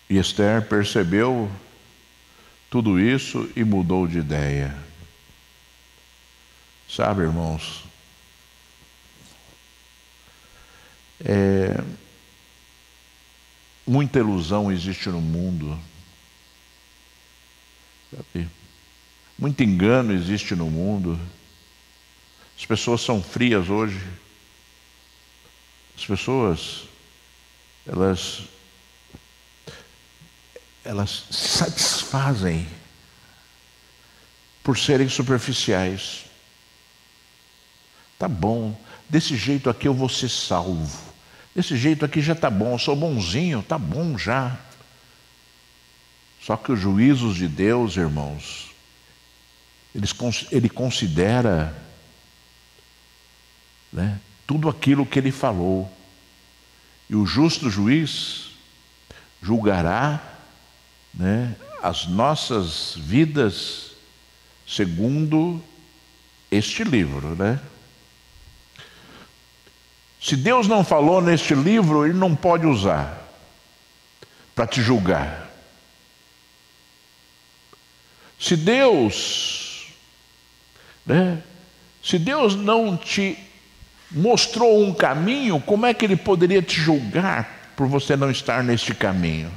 [SPEAKER 1] E Esther percebeu tudo isso e mudou de ideia. Sabe, irmãos, muita ilusão existe no mundo. Sabe? Muito engano existe no mundo. As pessoas são frias hoje. As pessoas, elas satisfazem por serem superficiais. Tá bom, desse jeito aqui eu vou ser salvo. Desse jeito aqui já tá bom, eu sou bonzinho, tá bom já. Só que os juízos de Deus, irmãos, ele considera, né, tudo aquilo que ele falou. E o justo juiz julgará, né, as nossas vidas segundo este livro, né? Se Deus não falou neste livro, Ele não pode usar para te julgar. Se Deus, né, se Deus não te mostrou um caminho, como é que Ele poderia te julgar por você não estar neste caminho?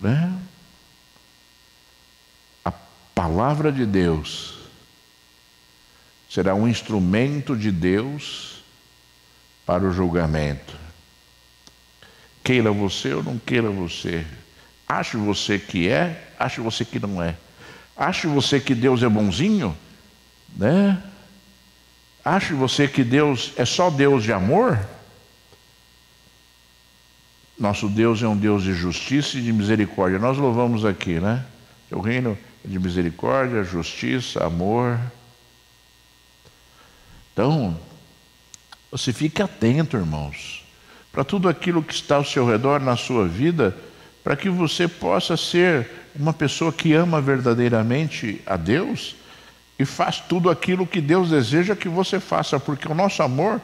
[SPEAKER 1] Né? A palavra de Deus será um instrumento de Deus para o julgamento. Queira você ou não queira você. Ache você que é, ache você que não é. Ache você que Deus é bonzinho, né? Ache você que Deus é só Deus de amor. Nosso Deus é um Deus de justiça e de misericórdia. Nós louvamos aqui, né? O reino é de misericórdia, justiça, amor. Então, você fique atento, irmãos, para tudo aquilo que está ao seu redor na sua vida, para que você possa ser uma pessoa que ama verdadeiramente a Deus e faz tudo aquilo que Deus deseja que você faça, porque o nosso amor,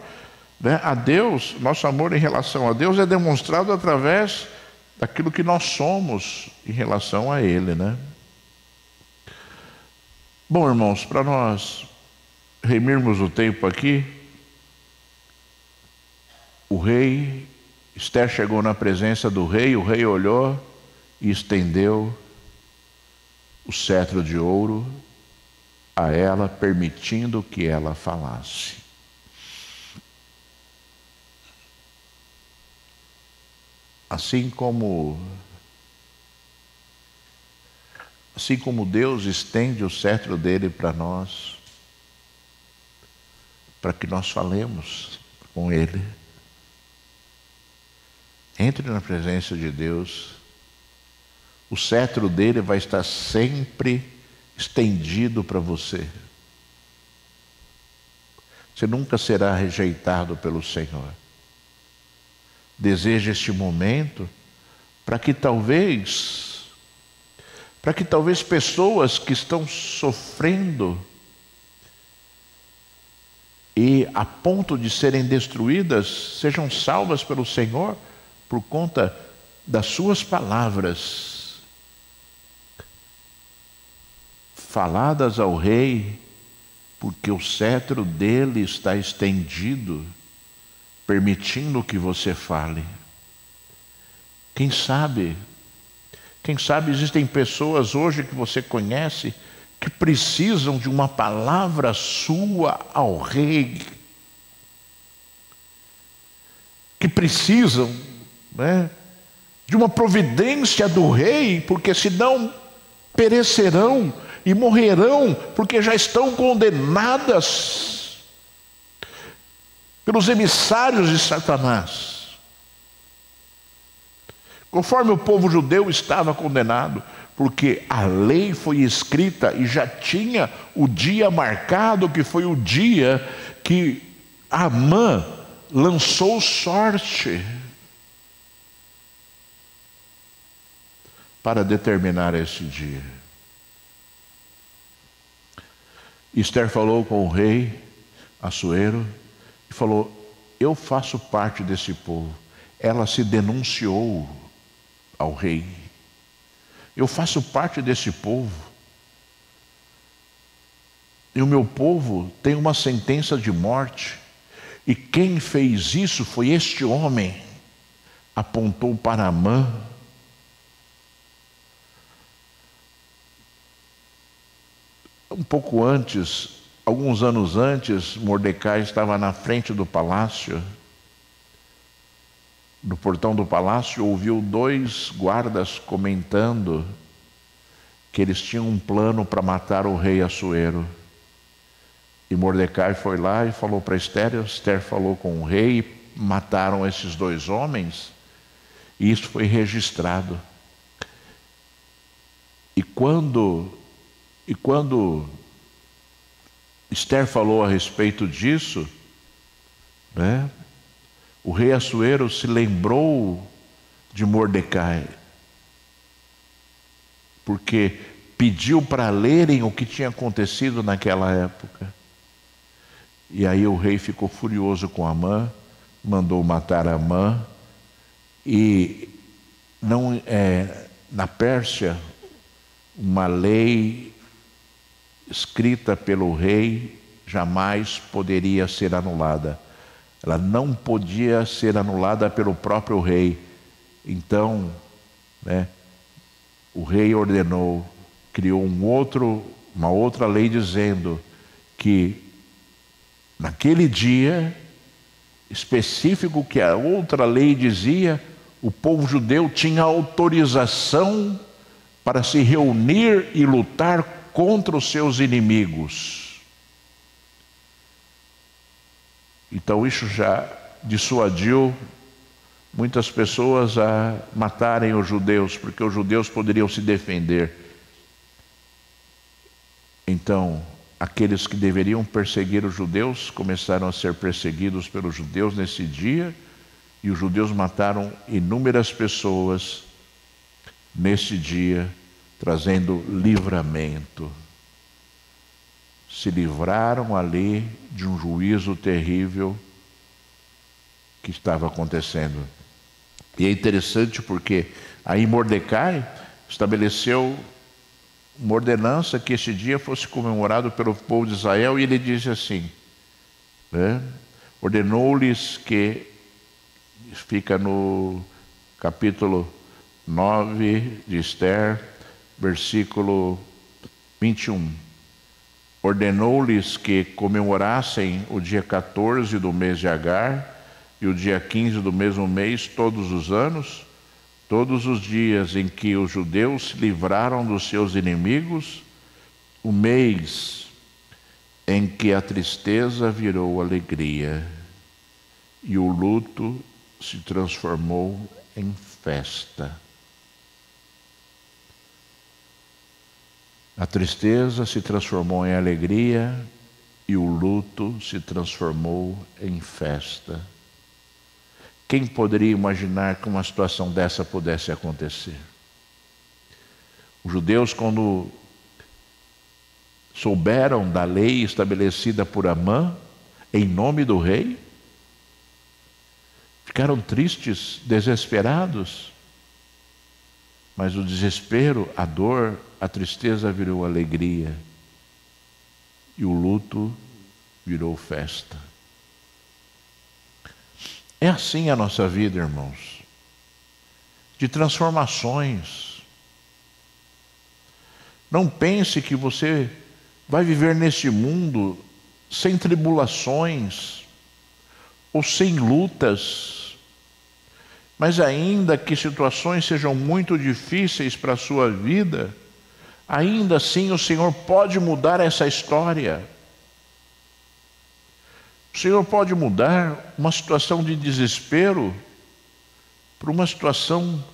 [SPEAKER 1] né, a Deus, nosso amor em relação a Deus é demonstrado através daquilo que nós somos em relação a Ele, né? Bom, irmãos, para nós remirmos o tempo aqui, o rei, Esther chegou na presença do rei, o rei olhou e estendeu o cetro de ouro a ela, permitindo que ela falasse. Assim como Deus estende o cetro dele para nós, para que nós falemos com Ele. Entre na presença de Deus. O cetro dele vai estar sempre estendido para você. Você nunca será rejeitado pelo Senhor. Deseja este momento para que talvez pessoas que estão sofrendo e a ponto de serem destruídas sejam salvas pelo Senhor por conta das suas palavras faladas ao rei, porque o cetro dele está estendido, permitindo que você fale. Quem sabe existem pessoas hoje que você conhece que precisam de uma palavra sua ao rei, que precisam, né, de uma providência do rei, porque senão perecerão e morrerão, porque já estão condenadas pelos emissários de Satanás. Conforme o povo judeu estava condenado, porque a lei foi escrita e já tinha o dia marcado, que foi o dia que Amã lançou sorte para determinar esse dia. Esther falou com o rei Assuero e falou: eu faço parte desse povo. Ela se denunciou ao rei: eu faço parte desse povo, e o meu povo tem uma sentença de morte, e quem fez isso foi este homem. Apontou para Amã. Um pouco antes, alguns anos antes, Mordecai estava na frente do palácio, no portão do palácio, ouviu 2 guardas comentando que eles tinham um plano para matar o rei Assuero. E Mordecai foi lá e falou para Esther, Esther falou com o rei, e mataram esses 2 homens, e isso foi registrado. E quando Esther falou a respeito disso, né, o rei Assuero se lembrou de Mordecai, porque pediu para lerem o que tinha acontecido naquela época. E aí o rei ficou furioso com Amã, mandou matar Amã, e na Pérsia, uma lei escrita pelo rei jamais poderia ser anulada. Ela não podia ser anulada pelo próprio rei. Então, o rei ordenou, criou uma outra lei dizendo que naquele dia específico que a outra lei dizia, o povo judeu tinha autorização para se reunir e lutar contra os seus inimigos. Então isso já dissuadiu muitas pessoas a matarem os judeus, porque os judeus poderiam se defender. Então, aqueles que deveriam perseguir os judeus começaram a ser perseguidos pelos judeus nesse dia, e os judeus mataram inúmeras pessoas nesse dia, trazendo livramento. Se livraram ali de um juízo terrível que estava acontecendo. E é interessante porque aí Mordecai estabeleceu uma ordenança que esse dia fosse comemorado pelo povo de Israel, e ele disse assim, ordenou-lhes que, fica no capítulo 9 de Esther, versículo 21. Ordenou-lhes que comemorassem o dia 14 do mês de Agar e o dia 15 do mesmo mês todos os anos, todos os dias em que os judeus se livraram dos seus inimigos, o mês em que a tristeza virou alegria e o luto se transformou em festa. A tristeza se transformou em alegria e o luto se transformou em festa. Quem poderia imaginar que uma situação dessa pudesse acontecer? Os judeus, quando souberam da lei estabelecida por Amã, em nome do rei, ficaram tristes, desesperados. Mas o desespero, a dor, a tristeza virou alegria. E o luto virou festa. É assim a nossa vida, irmãos. De transformações. Não pense que você vai viver neste mundo sem tribulações ou sem lutas. Mas ainda que situações sejam muito difíceis para a sua vida, ainda assim o Senhor pode mudar essa história. O Senhor pode mudar uma situação de desespero para uma situação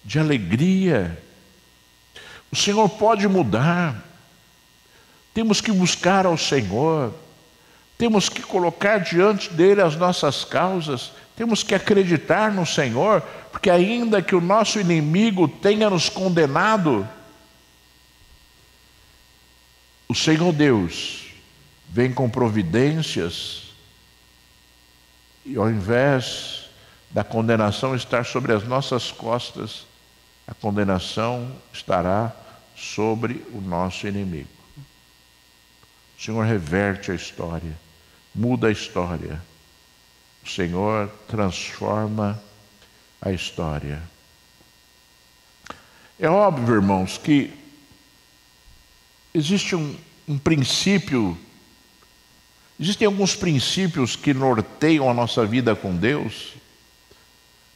[SPEAKER 1] de alegria. O Senhor pode mudar. Temos que buscar ao Senhor. Temos que colocar diante dele as nossas causas. Temos que acreditar no Senhor, porque ainda que o nosso inimigo tenha nos condenado, o Senhor Deus vem com providências e ao invés da condenação estar sobre as nossas costas, a condenação estará sobre o nosso inimigo. O Senhor reverte a história, muda a história. O Senhor transforma a história. É óbvio, irmãos, que existe um princípio, existem alguns princípios que norteiam a nossa vida com Deus.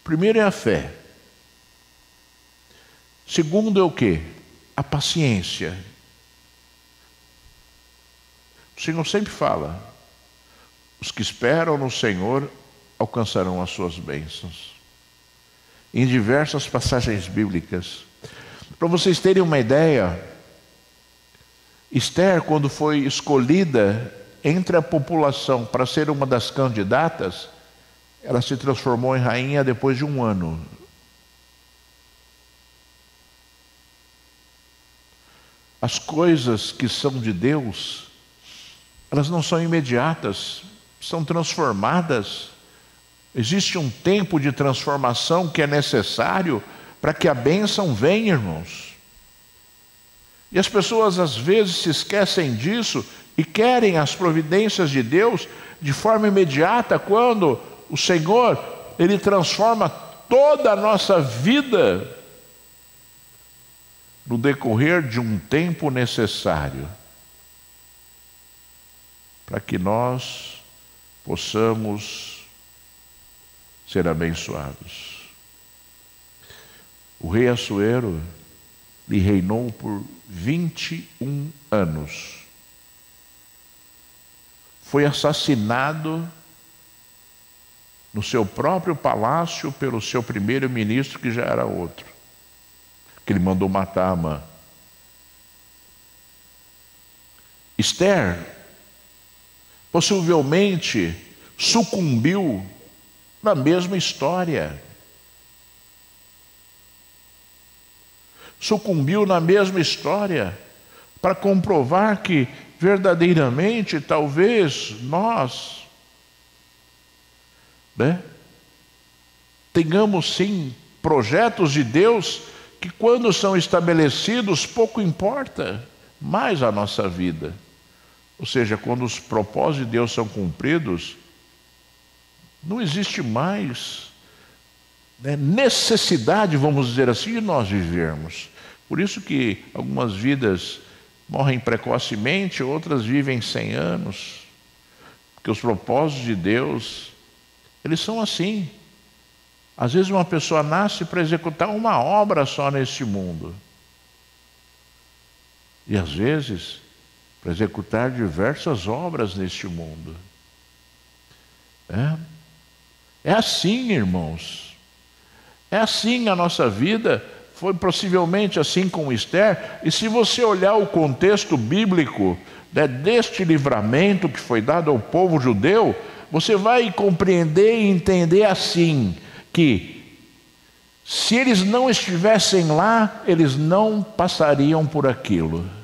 [SPEAKER 1] Primeiro é a fé. Segundo é o quê? A paciência. O Senhor sempre fala: os que esperam no Senhor alcançarão as suas bênçãos. Em diversas passagens bíblicas. Para vocês terem uma ideia, Esther, quando foi escolhida entre a população para ser uma das candidatas, ela se transformou em rainha depois de 1 ano. As coisas que são de Deus, elas não são imediatas, são transformadas. Existe um tempo de transformação que é necessário para que a bênção venha, irmãos. E as pessoas às vezes se esquecem disso e querem as providências de Deus de forma imediata, quando o Senhor, Ele transforma toda a nossa vida no decorrer de um tempo necessário para que nós possamos ser abençoados. O rei Assuero lhe reinou por 21 anos. Foi assassinado no seu próprio palácio pelo seu primeiro-ministro, que já era outro, que ele mandou matar Amã. Esther possivelmente sucumbiu na mesma história. Sucumbiu na mesma história para comprovar que verdadeiramente talvez nós, tenhamos sim projetos de Deus que, quando são estabelecidos, pouco importa mais a nossa vida. Ou seja, quando os propósitos de Deus são cumpridos, não existe mais necessidade, vamos dizer assim, de nós vivermos. Por isso que algumas vidas morrem precocemente, outras vivem 100 anos. Porque os propósitos de Deus, eles são assim. Às vezes uma pessoa nasce para executar uma obra só neste mundo. E às vezes para executar diversas obras neste mundo. É assim, irmãos. É assim a nossa vida. Foi possivelmente assim com Esther. E se você olhar o contexto bíblico deste livramento que foi dado ao povo judeu, você vai compreender e entender assim, que se eles não estivessem lá, eles não passariam por aquilo.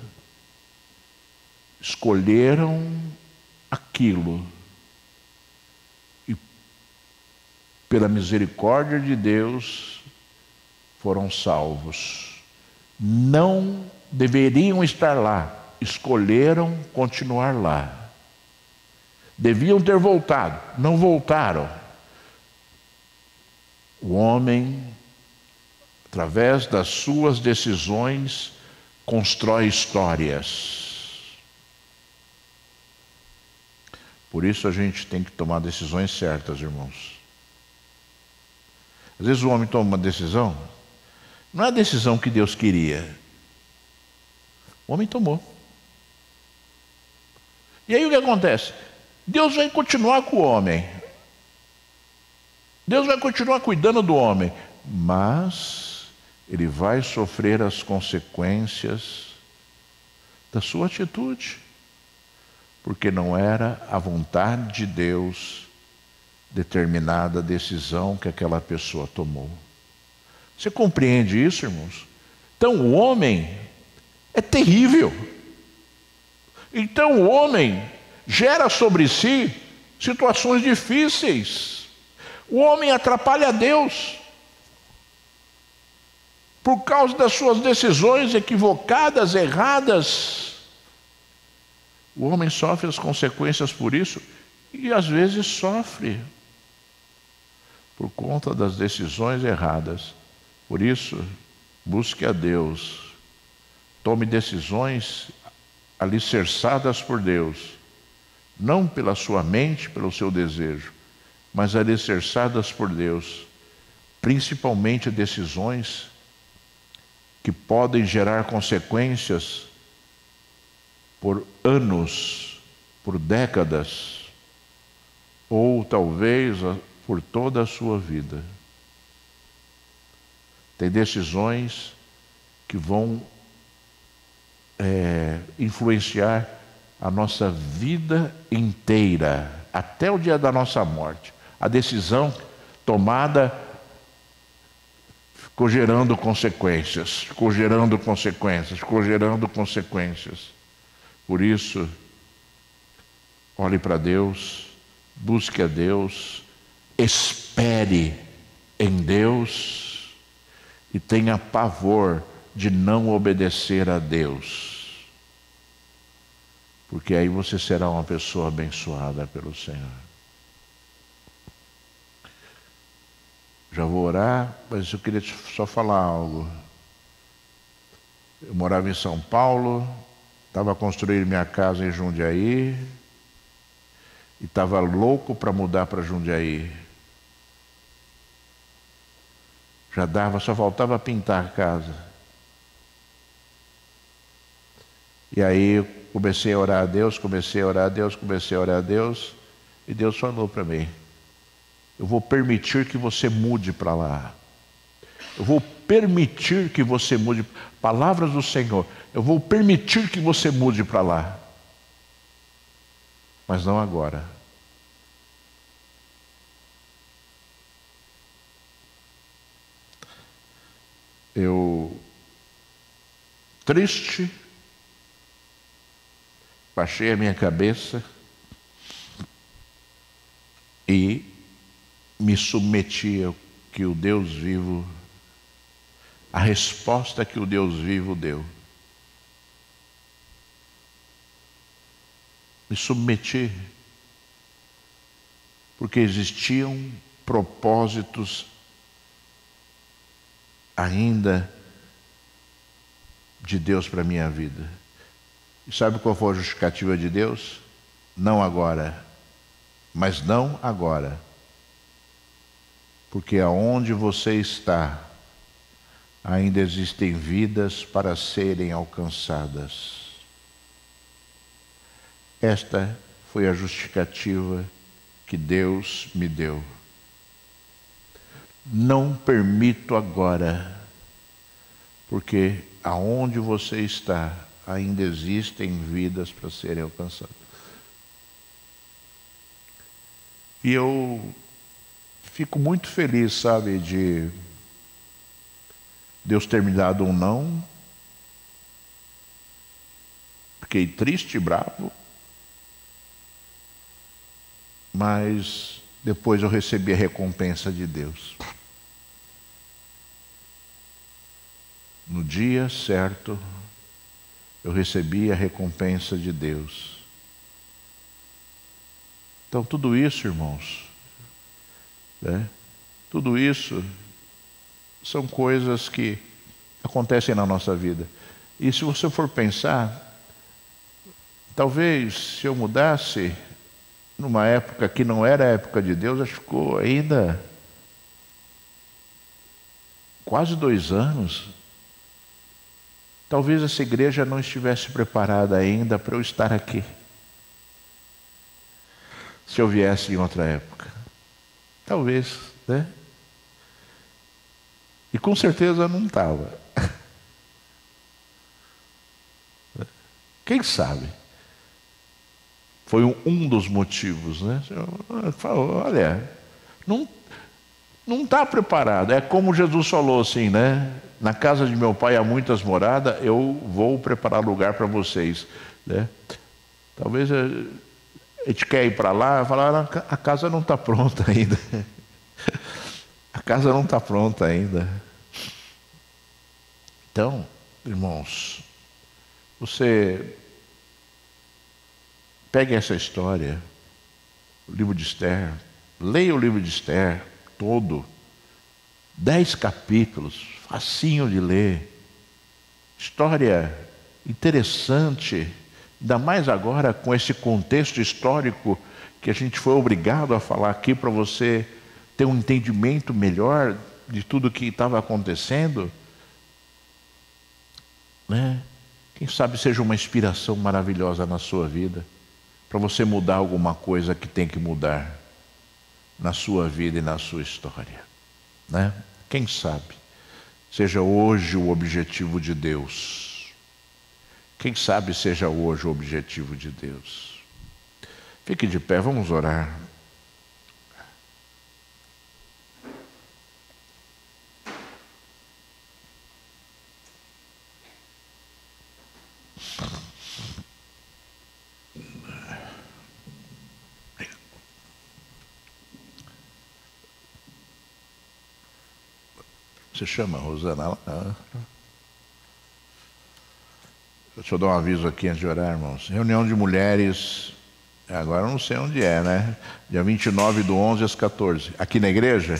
[SPEAKER 1] Escolheram aquilo. E pela misericórdia de Deus foram salvos. Não deveriam estar lá, escolheram continuar lá. Deviam ter voltado, não voltaram. O homem, através das suas decisões, constrói histórias. Por isso a gente tem que tomar decisões certas, irmãos. Às vezes o homem toma uma decisão, não é a decisão que Deus queria. O homem tomou. E aí o que acontece? Deus vai continuar com o homem. Deus vai continuar cuidando do homem. Mas ele vai sofrer as consequências da sua atitude. Porque não era a vontade de Deus determinada decisão que aquela pessoa tomou. Você compreende isso, irmãos? Então o homem é terrível. Então o homem gera sobre si situações difíceis. O homem atrapalha Deus por causa das suas decisões equivocadas, erradas. O homem sofre as consequências por isso e às vezes sofre por conta das decisões erradas. Por isso, busque a Deus. Tome decisões alicerçadas por Deus, não pela sua mente, pelo seu desejo, mas alicerçadas por Deus, principalmente decisões que podem gerar consequências por anos, por décadas, ou talvez por toda a sua vida. Tem decisões que vão influenciar a nossa vida inteira, até o dia da nossa morte. A decisão tomada ficou gerando consequências, ficou gerando consequências, ficou gerando consequências. Por isso, olhe para Deus, busque a Deus, espere em Deus e tenha pavor de não obedecer a Deus. Porque aí você será uma pessoa abençoada pelo Senhor. Já vou orar, mas eu queria só falar algo. Eu morava em São Paulo, estava construindo minha casa em Jundiaí e estava louco para mudar para Jundiaí. Já dava, só faltava pintar a casa. E aí eu comecei a orar a Deus, comecei a orar a Deus, comecei a orar a Deus, e Deus falou para mim: eu vou permitir que você mude para lá. Eu vou permitir que você mude. Palavras do Senhor. Eu vou permitir que você mude para lá. Mas não agora. Eu, triste, baixei a minha cabeça e me submeti ao que o Deus vivo, a resposta que o Deus vivo deu. Me submeti, porque existiam propósitos ainda de Deus para a minha vida. E sabe qual foi a justificativa de Deus? Não agora, mas não agora. Porque aonde você está, ainda existem vidas para serem alcançadas. Esta foi a justificativa que Deus me deu. Não permito agora, porque aonde você está, ainda existem vidas para serem alcançadas. E eu fico muito feliz, sabe, de Deus ter me dado um não. Fiquei triste e bravo, mas depois eu recebi a recompensa de Deus. No dia certo, eu recebi a recompensa de Deus. Então tudo isso, irmãos, tudo isso são coisas que acontecem na nossa vida. E se você for pensar, talvez se eu mudasse numa época que não era a época de Deus, acho que ficou ainda quase 2 anos, talvez essa igreja não estivesse preparada ainda para eu estar aqui. Se eu viesse em outra época. Talvez, né? E com certeza não estava. Quem sabe? Foi um dos motivos, né? Falou, olha, não está preparado. É como Jesus falou assim, né? Na casa de meu pai há muitas moradas, eu vou preparar lugar para vocês, né? Talvez a gente quer ir para lá, falar, a casa não está pronta ainda. A casa não está pronta ainda. Então, irmãos, você pegue essa história, o livro de Esther, leia o livro de Esther todo, 10 capítulos, facinho de ler, história interessante, ainda mais agora com esse contexto histórico que a gente foi obrigado a falar aqui para você ter um entendimento melhor de tudo que estava acontecendo, né? Quem sabe seja uma inspiração maravilhosa na sua vida, para você mudar alguma coisa que tem que mudar na sua vida e na sua história, né? Quem sabe seja hoje o objetivo de Deus. Quem sabe seja hoje o objetivo de Deus. Fique de pé, vamos orar. Você chama a Rosana lá? Deixa eu dar um aviso aqui antes de orar, irmãos. Reunião de mulheres, agora eu não sei onde é, né? Dia 29/11 às 14. Aqui na igreja?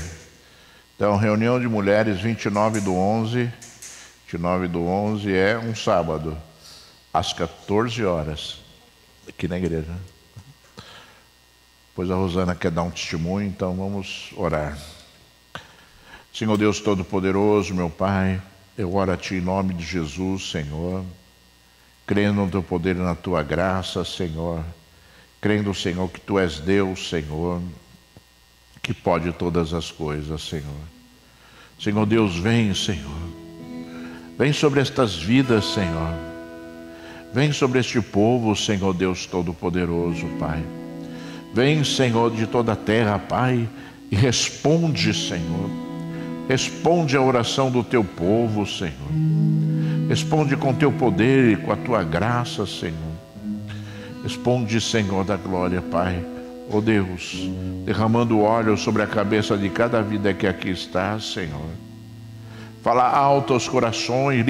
[SPEAKER 1] Então, reunião de mulheres 29/11. 29/11 é um sábado, às 14 horas. Aqui na igreja. Pois a Rosana quer dar um testemunho, então vamos orar. Senhor Deus Todo-Poderoso, meu Pai, eu oro a Ti em nome de Jesus, Senhor, crendo no Teu poder e na Tua graça, Senhor, crendo, Senhor, que Tu és Deus, Senhor, que pode todas as coisas, Senhor. Senhor Deus, vem, Senhor, vem sobre estas vidas, Senhor, vem sobre este povo, Senhor Deus Todo-Poderoso, Pai. Vem, Senhor, de toda a terra, Pai, e responde, Senhor. Responde a oração do Teu povo, Senhor. Responde com Teu poder e com a Tua graça, Senhor. Responde, Senhor da glória, Pai. Ó Deus, derramando óleo sobre a cabeça de cada vida que aqui está, Senhor. Fala alto aos corações.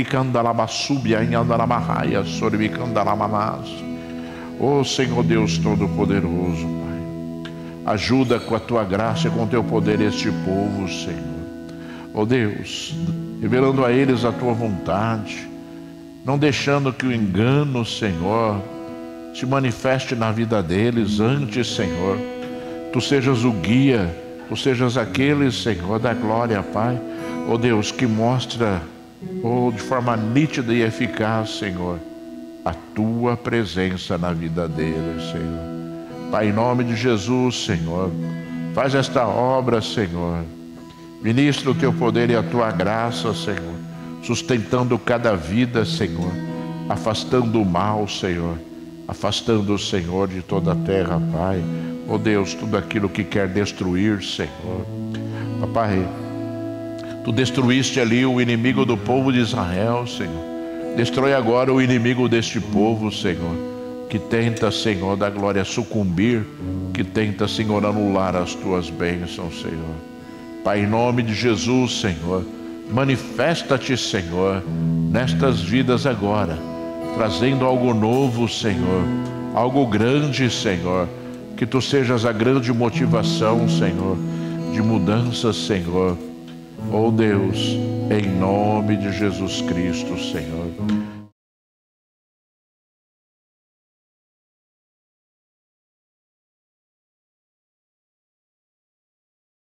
[SPEAKER 1] Ó Senhor Deus Todo-Poderoso, Pai. Ajuda com a Tua graça e com Teu poder este povo, Senhor. Ó Deus, revelando a eles a Tua vontade, não deixando que o engano, Senhor, se manifeste na vida deles. Antes, Senhor, Tu sejas o guia, Tu sejas aquele, Senhor, da glória, Pai, ó Deus, que mostra, de forma nítida e eficaz, Senhor, a Tua presença na vida deles, Senhor. Pai, em nome de Jesus, Senhor, faz esta obra, Senhor. Ministra o Teu poder e a Tua graça, Senhor, sustentando cada vida, Senhor, afastando o mal, Senhor, afastando o Senhor de toda a terra, Pai. Ó Deus, tudo aquilo que quer destruir, Senhor. Papai, Tu destruíste ali o inimigo do povo de Israel, Senhor. Destrói agora o inimigo deste povo, Senhor, que tenta, Senhor, da glória sucumbir, que tenta, Senhor, anular as Tuas bênçãos, Senhor. Pai, em nome de Jesus, Senhor, manifesta-te, Senhor, nestas vidas agora, trazendo algo novo, Senhor, algo grande, Senhor, que Tu sejas a grande motivação, Senhor, de mudança, Senhor. Oh Deus, em nome de Jesus Cristo, Senhor.